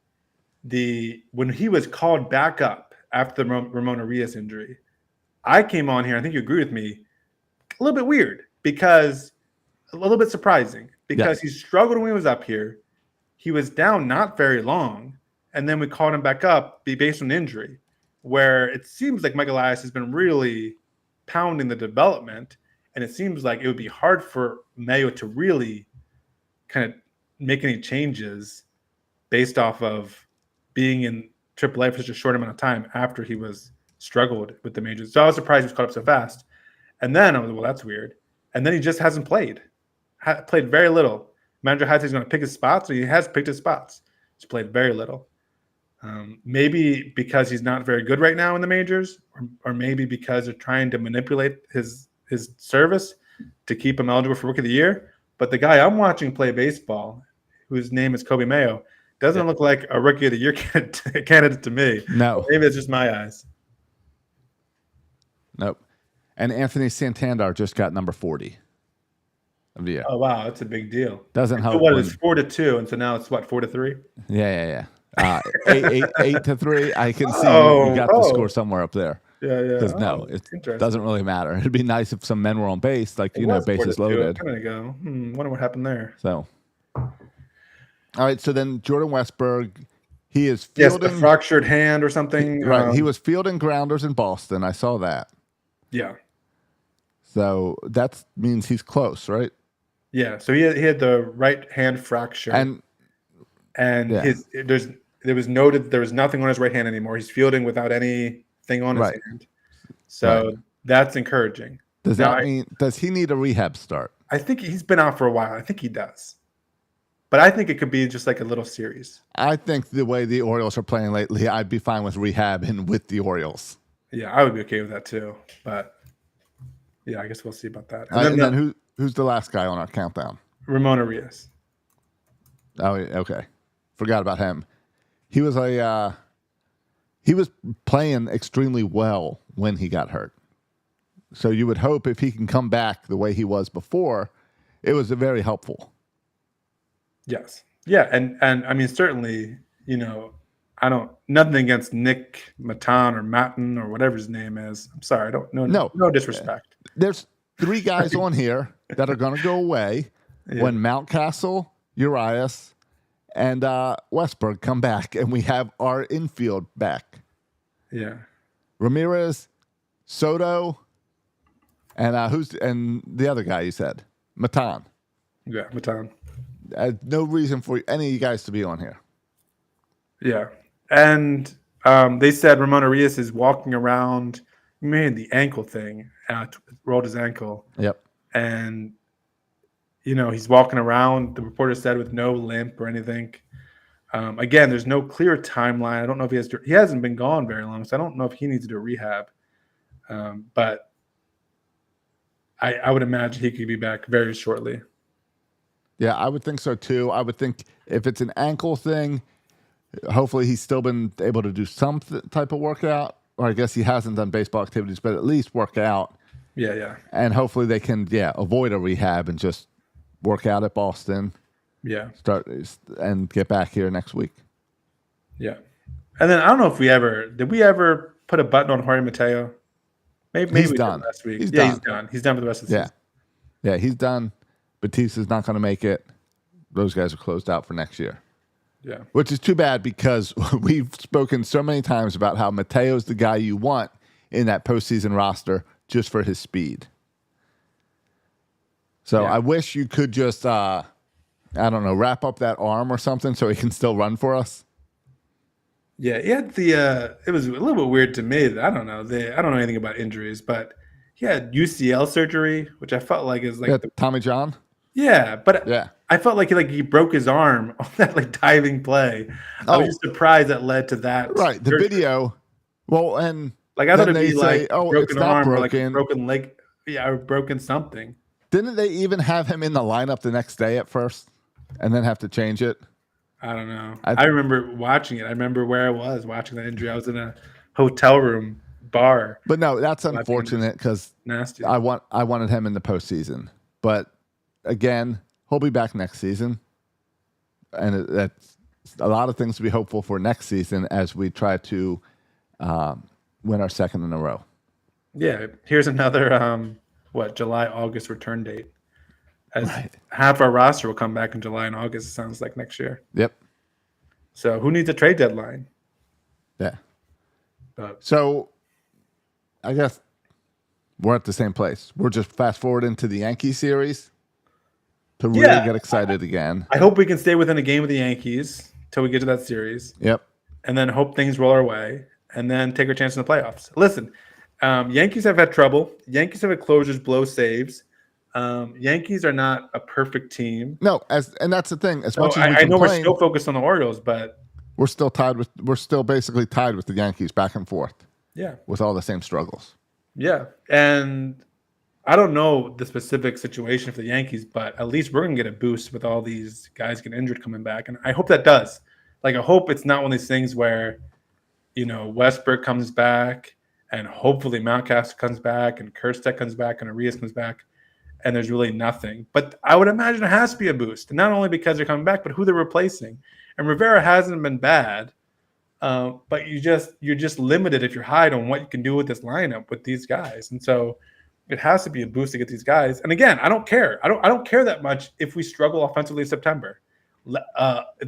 when he was called back up after the Ramon Arias injury, I came on here. I think you agree with me. A little bit weird because a little bit surprising because he struggled when he was up here. He was down not very long, and then we called him back up based on injury, where it seems like Michael Elias has been really pounding the development, and it seems like it would be hard for Mayo to really kind of make any changes based off of being in AAA for such a short amount of time after he was struggled with the majors. So I was surprised he was caught up so fast. And then I was like, well, that's weird. And then he just hasn't played. Played very little. Manager had he's going to pick his spots, so he has picked his spots. He's played very little. Maybe because he's not very good right now in the majors, or maybe because they're trying to manipulate his service to keep him eligible for Rookie of the Year. But the guy I'm watching play baseball, whose name is Kobe Mayo, doesn't look like a Rookie of the Year candidate to me. No. Maybe it's just my eyes. Nope. And Anthony Santander just got number 40 of the year. Oh wow, that's a big deal. Doesn't help. So what is 4-2, and so now it's what 4-3? Yeah. 8-3. I can see you got the score somewhere up there. Yeah. Because it doesn't really matter. It'd be nice if some men were on base, like bases loaded. I'm gonna go. Wonder what happened there. So, all right. So then Jordan Westberg, he is fielding a fractured hand or something. Right. He was fielding grounders in Boston. I saw that. Yeah. So that means he's close, right? Yeah. So he had the right hand fracture, and there was noted there was nothing on his right hand anymore. He's fielding without anything on his hand. So that's encouraging. Does he need a rehab start? I think he's been out for a while. I think he does. But I think it could be just like a little series. I think the way the Orioles are playing lately, I'd be fine with rehab and with the Orioles. Yeah, I would be okay with that too. But yeah, I guess we'll see about that. And then who's the last guy on our countdown? Ramon Arias. Oh, okay. Forgot about him. He was he was playing extremely well when he got hurt. So you would hope if he can come back the way he was before, it was very helpful. Yes. Yeah, and I mean certainly, I don't nothing against Nick Matan or Matten or whatever his name is. I'm sorry, I don't no disrespect. There's 3 guys on here that are going to go away when Mountcastle, Urias, and Westberg come back, and we have our infield back. Yeah. Ramirez, Soto, and and the other guy you said, Matan. Yeah, Matan. No reason for any of you guys to be on here. Yeah, and they said Ramon Arias is walking around. He made the ankle thing, rolled his ankle. Yep. And he's walking around. The reporter said with no limp or anything. Again, there's no clear timeline. I don't know if he hasn't been gone very long, so I don't know if he needs to do rehab. But I would imagine he could be back very shortly. Yeah, I would think so too. I would think if it's an ankle thing, hopefully he's still been able to do some type of workout, or I guess he hasn't done baseball activities, but at least work out. Yeah. And hopefully they can, avoid a rehab and just work out at Boston. Yeah. Start and get back here next week. Yeah. And then I don't know if did we ever put a button on Jorge Mateo? Maybe he's we done. Did last week. He's done. He's done for the rest of the season. Yeah, he's done. Batista's not going to make it. Those guys are closed out for next year. Yeah. Which is too bad because we've spoken so many times about how Mateo's the guy you want in that postseason roster just for his speed. So I wish you could just, wrap up that arm or something so he can still run for us. Yeah, he had it was a little bit weird to me. I don't know. I don't know anything about injuries, but he had UCL surgery, which I felt like is like Tommy John. Yeah, but I felt like he broke his arm on that diving play. I was just surprised that led to that. Right, the video. Well, and I thought it'd be it's broken not arm broken. or broken leg. Yeah, or broken something. Didn't they even have him in the lineup the next day at first, and then have to change it? I don't know. I remember watching it. I remember where I was watching the injury. I was in a hotel room bar. But no, that's unfortunate because nasty. I wanted him in the postseason, but again, he'll be back next season, and that's a lot of things to be hopeful for next season as we try to win our second in a row. Yeah, here's another July, August return date. Half our roster will come back in July and August, it sounds like, next year. Yep. So who needs a trade deadline? Yeah. So I guess we're at the same place. We're just fast forward into the Yankee series to really get excited again. I hope we can stay within a game of the Yankees till we get to that series. Yep. And then hope things roll our way and then take our chance in the playoffs. Listen, Yankees have had trouble. Yankees have had closures, blow saves. Yankees are not a perfect team. No, and that's the thing. As much as we I know complain, we're still focused on the Orioles, but we're still basically tied with the Yankees back and forth. Yeah. With all the same struggles. Yeah. And I don't know the specific situation for the Yankees, but at least we're going to get a boost with all these guys getting injured coming back. And I hope that does. I hope it's not one of these things where, Westbrook comes back and hopefully Mountcastle comes back and Kerstedt comes back and Arias comes back and there's really nothing. But I would imagine it has to be a boost, not only because they're coming back, but who they're replacing. And Rivera hasn't been bad, but you're just limited if you're high on what you can do with this lineup with these guys. And so it has to be a boost to get these guys. And again, I don't care. I don't care that much if we struggle offensively in September, in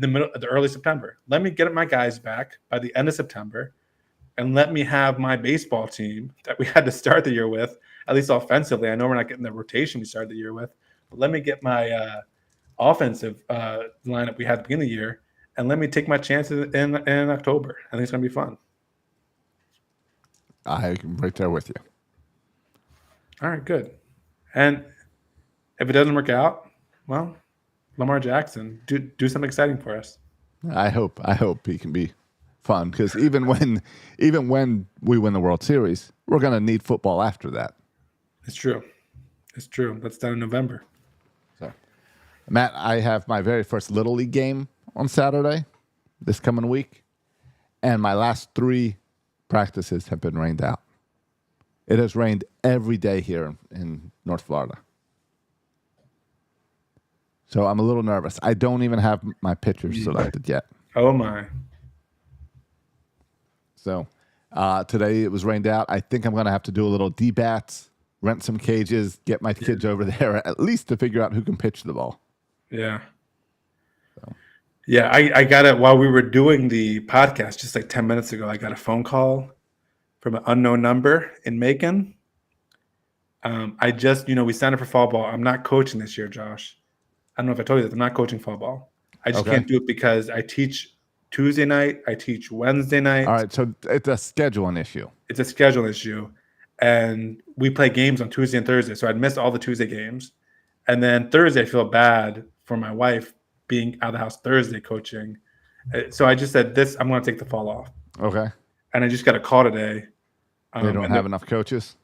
the early September. Let me get my guys back by the end of September, and let me have my baseball team that we had to start the year with, at least offensively. I know we're not getting the rotation we started the year with, but let me get my offensive lineup we had at the beginning of the year, and let me take my chances in October. I think it's going to be fun. I'm right there with you. All right, good. And if it doesn't work out, well, Lamar Jackson, do something exciting for us. I hope he can be fun, because even when we win the World Series, we're going to need football after that. It's true. That's done in November. So, Matt, I have my very first Little League game on Saturday this coming week, and my last 3 practices have been rained out. It has rained every day here in North Florida. So I'm a little nervous. I don't even have my pitchers selected yet. Oh my. So today it was rained out. I think I'm going to have to do a little D-bats, rent some cages, get my kids over there at least to figure out who can pitch the ball. Yeah. Yeah, I got it while we were doing the podcast just like 10 minutes ago. I got a phone call from an unknown number in Macon. I just, we signed up for fall ball. I'm not coaching this year, Josh. I don't know if I told you that. I'm not coaching fall ball. I just can't do it because I teach Tuesday night. I teach Wednesday night. All right, so it's a scheduling issue. It's a schedule issue. And we play games on Tuesday and Thursday. So I'd miss all the Tuesday games. And then Thursday, I feel bad for my wife being out of the house Thursday coaching. So I just said I'm going to take the fall off. Okay. And I just got a call today. They don't have enough coaches?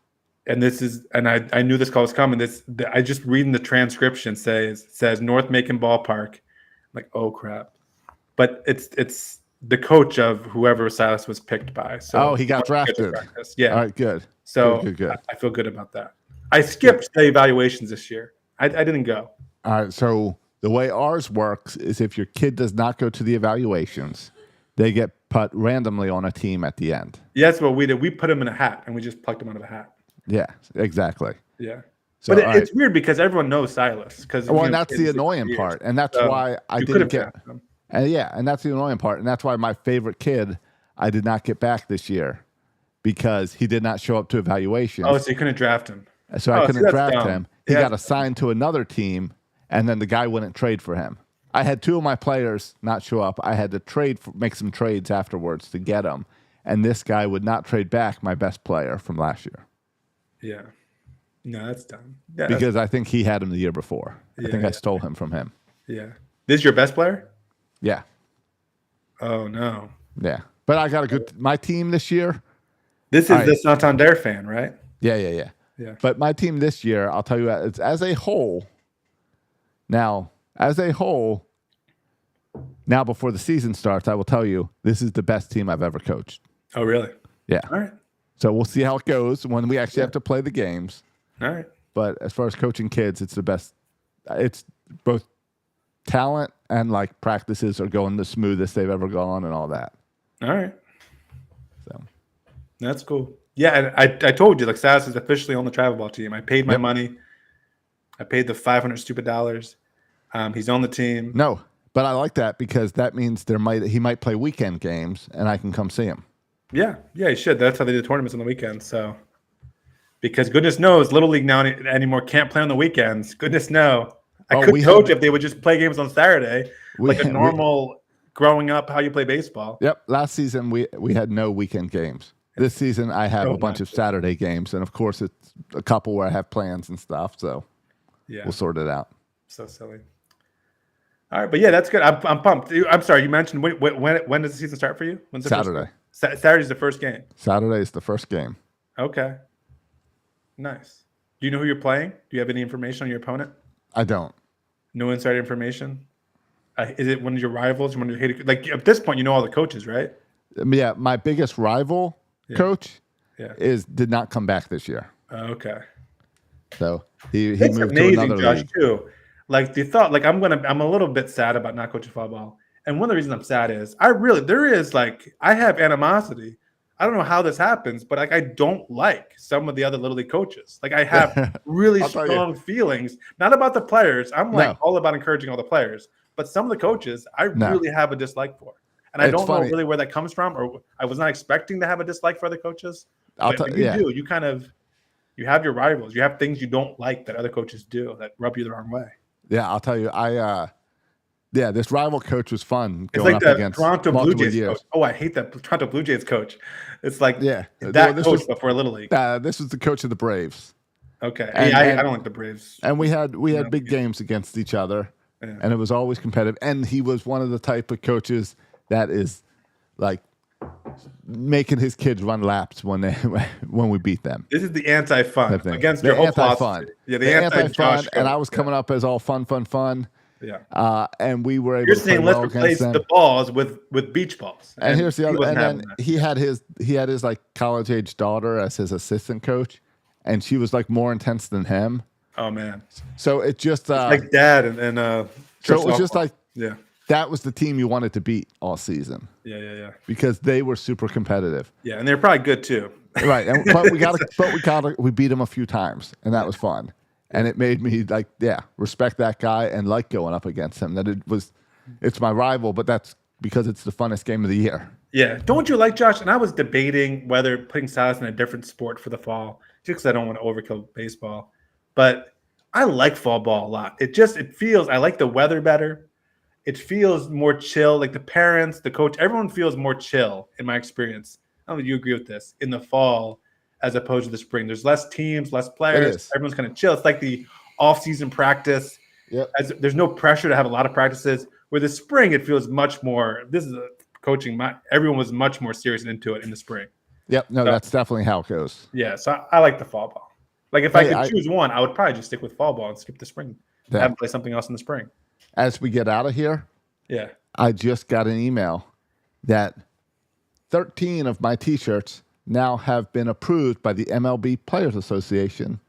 And I knew this call was coming. I just reading the transcription says North Macon Ballpark. I'm like, oh crap. But it's the coach of whoever Silas was picked by. So he got drafted. Yeah. All right, good. So good. I feel good about that. I skipped the evaluations this year. I didn't go. All right, so the way ours works is if your kid does not go to the evaluations, they get put randomly on a team at the end. Yeah, that's what we did. We put them in a hat, and we just plucked them out of a hat. Yeah, exactly. Yeah. So, but it's weird because everyone knows Silas. And that's the annoying part. And that's why I didn't get them. And that's the annoying part. And that's why my favorite kid, I did not get back this year because he did not show up to evaluation. Oh, so you couldn't draft him. So I couldn't draft him. He got assigned to another team, and then the guy wouldn't trade for him. I had two of my players not show up. I had to make some trades afterwards to get them. And this guy would not trade back my best player from last year. Yeah. No, that's dumb. Yeah, because I think he had him the year before. I think I stole him from him. Yeah. This is your best player? Yeah. Oh, no. Yeah. But I got my team this year. This is the Santander fan, right? Yeah. But my team this year, I'll tell you, it's as a whole. Now, before the season starts, I will tell you, this is the best team I've ever coached. Oh, really? Yeah. All right. So we'll see how it goes when we actually have to play the games. All right. But as far as coaching kids, it's the best. It's both talent and like practices are going the smoothest they've ever gone and all that. All right. So that's cool. Yeah, and I told you, like, Silas is officially on the travel ball team. I paid my money. I paid the $500 stupid dollars. He's on the team. No, but I like that because that means he might play weekend games and I can come see him. Yeah, he should. That's how they do tournaments on the weekends. So, because goodness knows, Little League now anymore can't play on the weekends. Goodness no. I couldn't coach if they would just play games on Saturday, like a normal growing up how you play baseball. Yep. Last season we had no weekend games. This season I have a bunch of Saturday games, and of course it's a couple where I have plans and stuff. So we'll sort it out. So silly. All right, but yeah, that's good. I'm pumped. I'm sorry, you mentioned when does the season start for you? When's the Saturday? Saturday's the first game. Saturday is the first game. Okay. Nice. Do you know who you're playing? Do you have any information on your opponent? I don't. No insider information? Is it one of your rivals? One of your hated? Like, at this point, you know all the coaches, right? Yeah, my biggest rival coach did not come back this year. Okay. So he moved amazing, to another Josh, league. too. Like, the thought, like, I'm a little bit sad about not coaching football. And one of the reasons I'm sad is I have animosity. I don't know how this happens, but like I don't like some of the other Little League coaches. Like I have really strong feelings, not about the players. I'm like all about encouraging all the players, but some of the coaches I really have a dislike for. And I don't know really where that comes from, or I was not expecting to have a dislike for other coaches. But you do. You have your rivals. You have things you don't like that other coaches do that rub you the wrong way. Yeah, I'll tell you. This rival coach was fun. It's like the Toronto Blue Jays coach. Oh, I hate that Toronto Blue Jays coach. It's like that coach before Little League. This was the coach of the Braves. Okay, I don't like the Braves. And we had big games against each other, and it was always competitive. And he was one of the type of coaches that is like making his kids run laps when we beat them. This is the anti-fun against your whole philosophy. Yeah, the anti-fun. And I was coming up as all fun. Yeah. And we were able You're to saying let's replace the balls with beach balls. And here's the other. And then he had his like college age daughter as his assistant coach, and she was like more intense than him. Oh man, So it just like Dad and so it was just like yeah, that was the team you wanted to beat all season yeah, because they were super competitive. yeah, and they're probably good too. Right. But we beat them a few times, and that was fun. And it made me respect that guy and like going up against him. It's my rival, but that's because it's the funnest game of the year. Yeah, don't you like Josh? And I was debating whether putting Silas in a different sport for the fall, just because I don't want to overkill baseball. But I like fall ball a lot. It feels. I like the weather better. It feels more chill. Like the parents, the coach, everyone feels more chill in my experience. I don't know if you agree with this in the fall as opposed to the spring. There's less teams, less players. Everyone's kind of chill. It's like the off-season practice. Yep. There's no pressure to have a lot of practices. Where the spring, it feels much more. This is a coaching. Everyone was much more serious and into it in the spring. Yep. No, that's definitely how it goes. Yeah. So I like the fall ball. Like if I could choose one, I would probably just stick with fall ball and skip the spring. Yeah. Have them play something else in the spring. As we get out of here, I just got an email that 13 of my T-shirts now have been approved by the MLB Players Association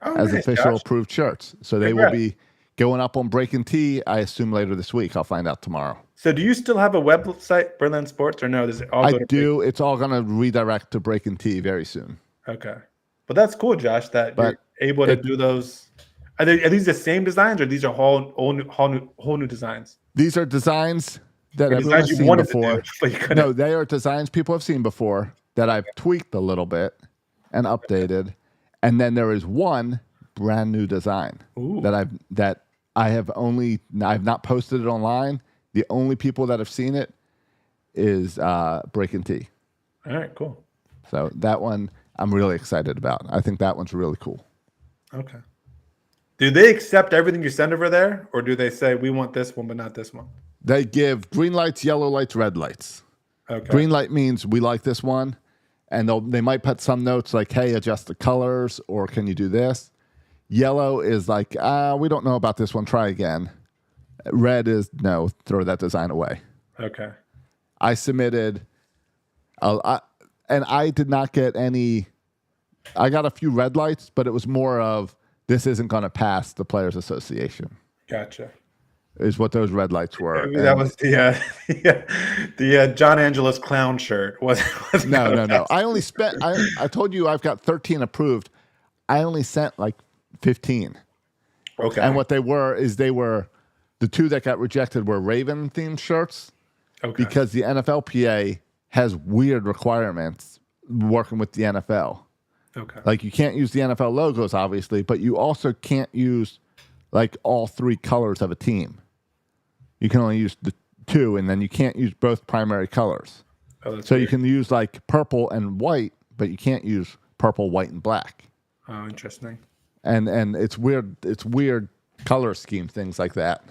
as official approved shirts. So they will be going up on Breaking T, I assume later this week. I'll find out tomorrow. So do you still have a website, Berlin Sports, or no? Does it all I do. It's all going to redirect to Breaking T very soon. Okay. But that's cool, Josh, that you're able to do those. Are these the same designs, or these are whole new designs? These are designs that everyone has seen before. No, they are designs people have seen before that I've tweaked a little bit and updated. And then there is one brand new design that I've not posted it online. The only people that have seen it is Breaking T. All right, cool. So that one I'm really excited about. I think that one's really cool. Okay. Do they accept everything you send over there, or do they say we want this one but not this one? They give green lights, yellow lights, red lights. Okay. Green light means we like this one, and they might put some notes like, "Hey, adjust the colors," or "Can you do this?" Yellow is like, "We don't know about this one. Try again." Red is no, throw that design away. Okay. I submitted, and I did not get any. I got a few red lights, but it was more of this isn't going to pass the Players Association. Gotcha. Is what those red lights were. That was the John Angelo's clown shirt. Was no. I only spent. I told you I've got 13 approved. I only sent like 15. Okay. And what they were the two that got rejected were Raven themed shirts. Okay. Because the NFLPA has weird requirements working with the NFL. Okay. Like you can't use the NFL logos, obviously, but you also can't use like all three colors of a team. You can only use the two, and then you can't use both primary colors. Oh, so weird. You can use like purple and white, but you can't use purple, white, and black. Oh, interesting. And it's weird. It's weird color scheme, things like that.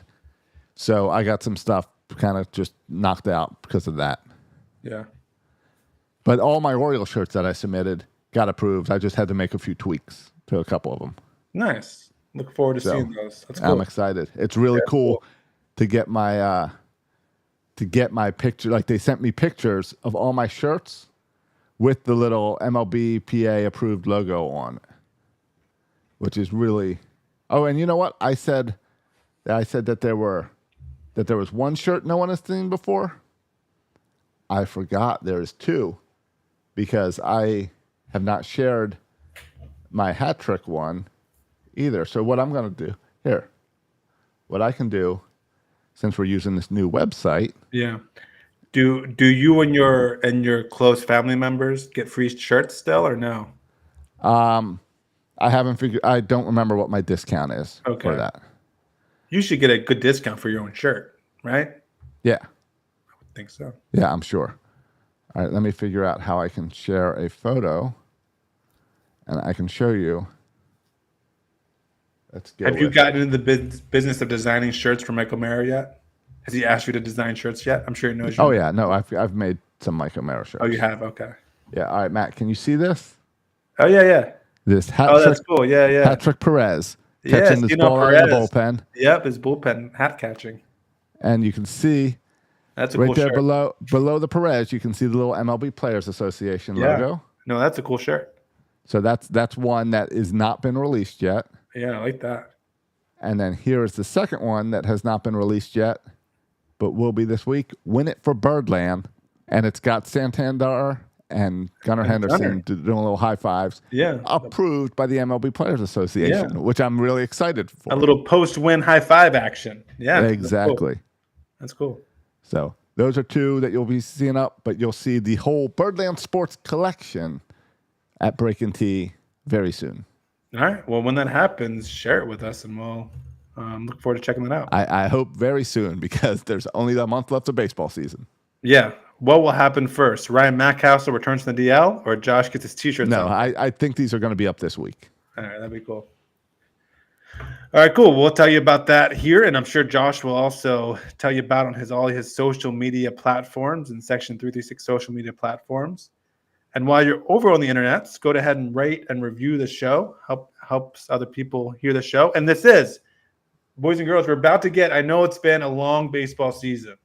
So I got some stuff kind of just knocked out because of that. Yeah. But all my Oriole shirts that I submitted got approved. I just had to make a few tweaks to a couple of them. Nice. Look forward to seeing those. That's cool. I'm excited. It's really cool to get my picture. Like they sent me pictures of all my shirts with the little MLB PA approved logo on it, which is really. Oh, and you know what? I said that there was one shirt no one has seen before. I forgot there's two because I have not shared my hat trick one either. So what I'm going to do here, what I can do, since we're using this new website. Yeah. Do you and your close family members get free shirts still or no? I haven't figured. I don't remember what my discount is for that. You should get a good discount for your own shirt, right? Yeah. I would think so. Yeah, I'm sure. All right, let me figure out how I can share a photo, and I can show you. Let's go. Have you gotten into the business of designing shirts for Michael Mara yet? Has he asked you to design shirts yet? I'm sure he knows you. Oh yeah, no, I've made some Michael Mara shirts. Oh, you have? Okay. Yeah. All right, Matt, can you see this? Oh yeah. This hat. Oh, that's cool. Yeah. Patrick Perez catching this ball out of the bullpen. Yep, his bullpen hat catching. And you can see that's right cool there shirt. below the Perez. You can see the little MLB Players Association logo. No, that's a cool shirt. So that's one that is not been released yet. Yeah, I like that. And then here is the second one that has not been released yet, but will be this week. Win It for Birdland. And it's got Santander and Gunnar Henderson doing little high fives. Yeah. Approved by the MLB Players Association, which I'm really excited for. A little post-win high five action. Yeah. Exactly. That's cool. So those are two that you'll be seeing up, but you'll see the whole Birdland Sports collection at Breaking Tea very soon. All right. Well, when that happens, share it with us, and we'll look forward to checking that out. I hope very soon, because there's only a month left of baseball season. Yeah. What will happen first? Ryan Mackhouse returns to the DL, or Josh gets his T-shirts? No, on? I think these are going to be up this week. All right, that'd be cool. All right, cool. We'll tell you about that here, and I'm sure Josh will also tell you about on all his social media platforms and Section 336 social media platforms. And while you're over on the internet, go ahead and rate and review the show. Helps other people hear the show. And this is, boys and girls, we're about to get, I know it's been a long baseball season,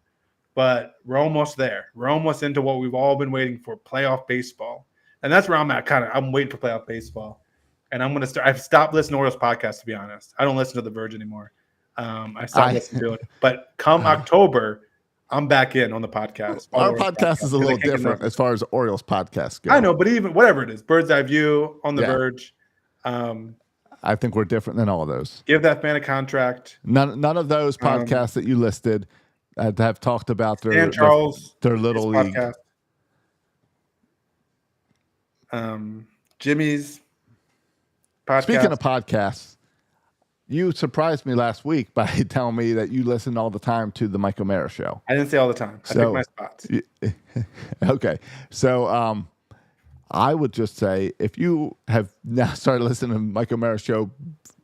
but we're almost there. We're almost into what we've all been waiting for, playoff baseball. And that's where I'm at, I'm waiting for playoff baseball. And I'm going to start. I've stopped listening to Orioles podcasts, to be honest. I don't listen to The Verge anymore. I stopped listening to it. But come October, I'm back in on the podcast. Our podcast is a little different as far as Orioles podcasts go. I know, but even whatever it is, Bird's Eye View, On the Verge. I think we're different than all of those. Give that fan a contract. None of those podcasts that you listed have talked about their little league. Podcast. Jimmy's podcast. Speaking of podcasts, you surprised me last week by telling me that you listen all the time to the Mike O'Mara show. I didn't say all the time. I pick my spots. Okay. So I would just say, if you have now started listening to Mike O'Mara show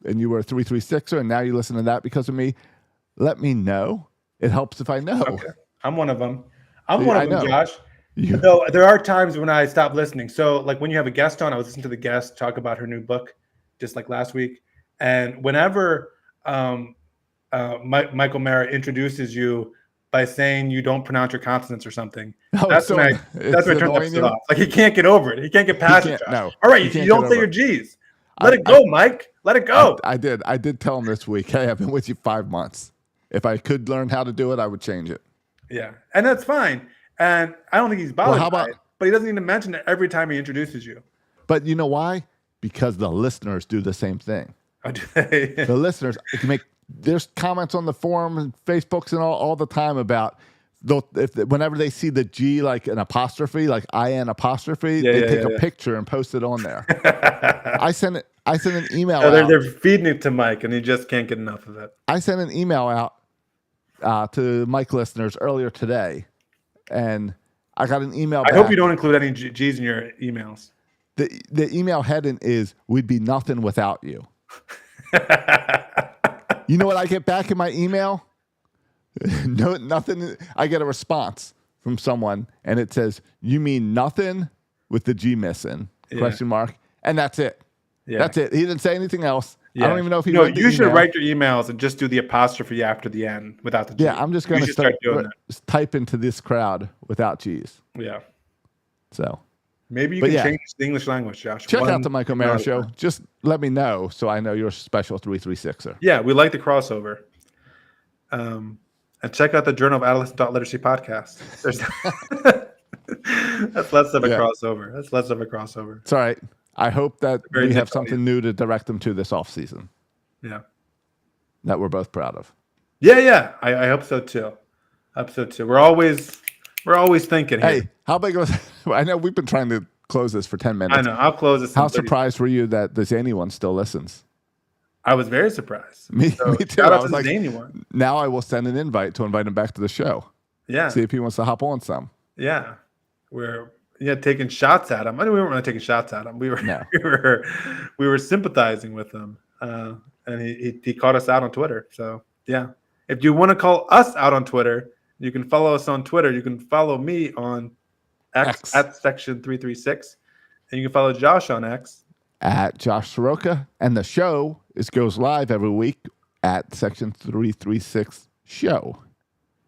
and you were a 336er and now you listen to that because of me, let me know. It helps if I know. Okay. I'm one of them. Josh. You. So there are times when I stop listening. So like when you have a guest on, I was listening to the guest talk about her new book, just like last week. And whenever Mike O'Mara introduces you by saying you don't pronounce your consonants or something, that's when I turn the episode off. Like he can't get over it. He can't get past it. No. All right, you don't say your G's. Let it go, Mike. Let it go. I did tell him this week, hey, I've been with you 5 months. If I could learn how to do it, I would change it. Yeah, and that's fine. And I don't think he's bothered by it, but he doesn't need to mention it every time he introduces you. But you know why? Because the listeners do the same thing. Oh, do they? The listeners there's comments on the forum and Facebooks and all the time about whenever they see the G like an apostrophe, like IN apostrophe, they take a picture and post it on there. I sent an email out. They're feeding it to Mike, and he just can't get enough of it. I sent an email out to Mike listeners earlier today, and I got an email back. I hope you don't include any G's in your emails. The email heading is, "We'd be nothing without you." You know what I get back in my email? No, nothing. I get a response from someone, and it says, "You mean nothing with the G missing?" Question mark. And that's it. Yeah. That's it. He didn't say anything else. Yeah. I don't even know if he read the email. You should write your emails and just do the apostrophe after the end without the G. Yeah, I'm just going to start type into this crowd without G's. Yeah. So maybe you can change the English language, Josh. Check out the Mike O'Mara show. Just let me know so I know you're a special 336er. Yeah, we like the crossover. And check out the Journal of Adolescent Literacy podcast. That's less of a crossover. It's all right. I hope that we have something new to direct them to this offseason. Yeah. That we're both proud of. Yeah. I hope so too. We're always thinking. Hey, how big was? I know we've been trying to close this for 10 minutes. I know. I'll close this. How surprised were you that the Zany one still listens? I was very surprised. Me too. Shout out I was to the Zany one. Now I will send an invite to invite him back to the show. Yeah. See if he wants to hop on some. Yeah. We're taking shots at him. I mean, we weren't really taking shots at him. We were sympathizing with him. And he caught us out on Twitter. So yeah. If you want to call us out on Twitter, you can follow us on Twitter. You can follow me on X. At Section 336. And you can follow Josh on X. At Josh Soroka. And the show goes live every week at Section 336 Show.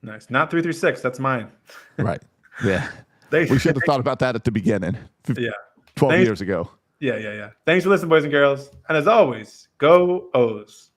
Nice. Not 336. That's mine. Right. Yeah. We should have thought about that at the beginning. 12 years ago. Yeah. Thanks for listening, boys and girls. And as always, go O's.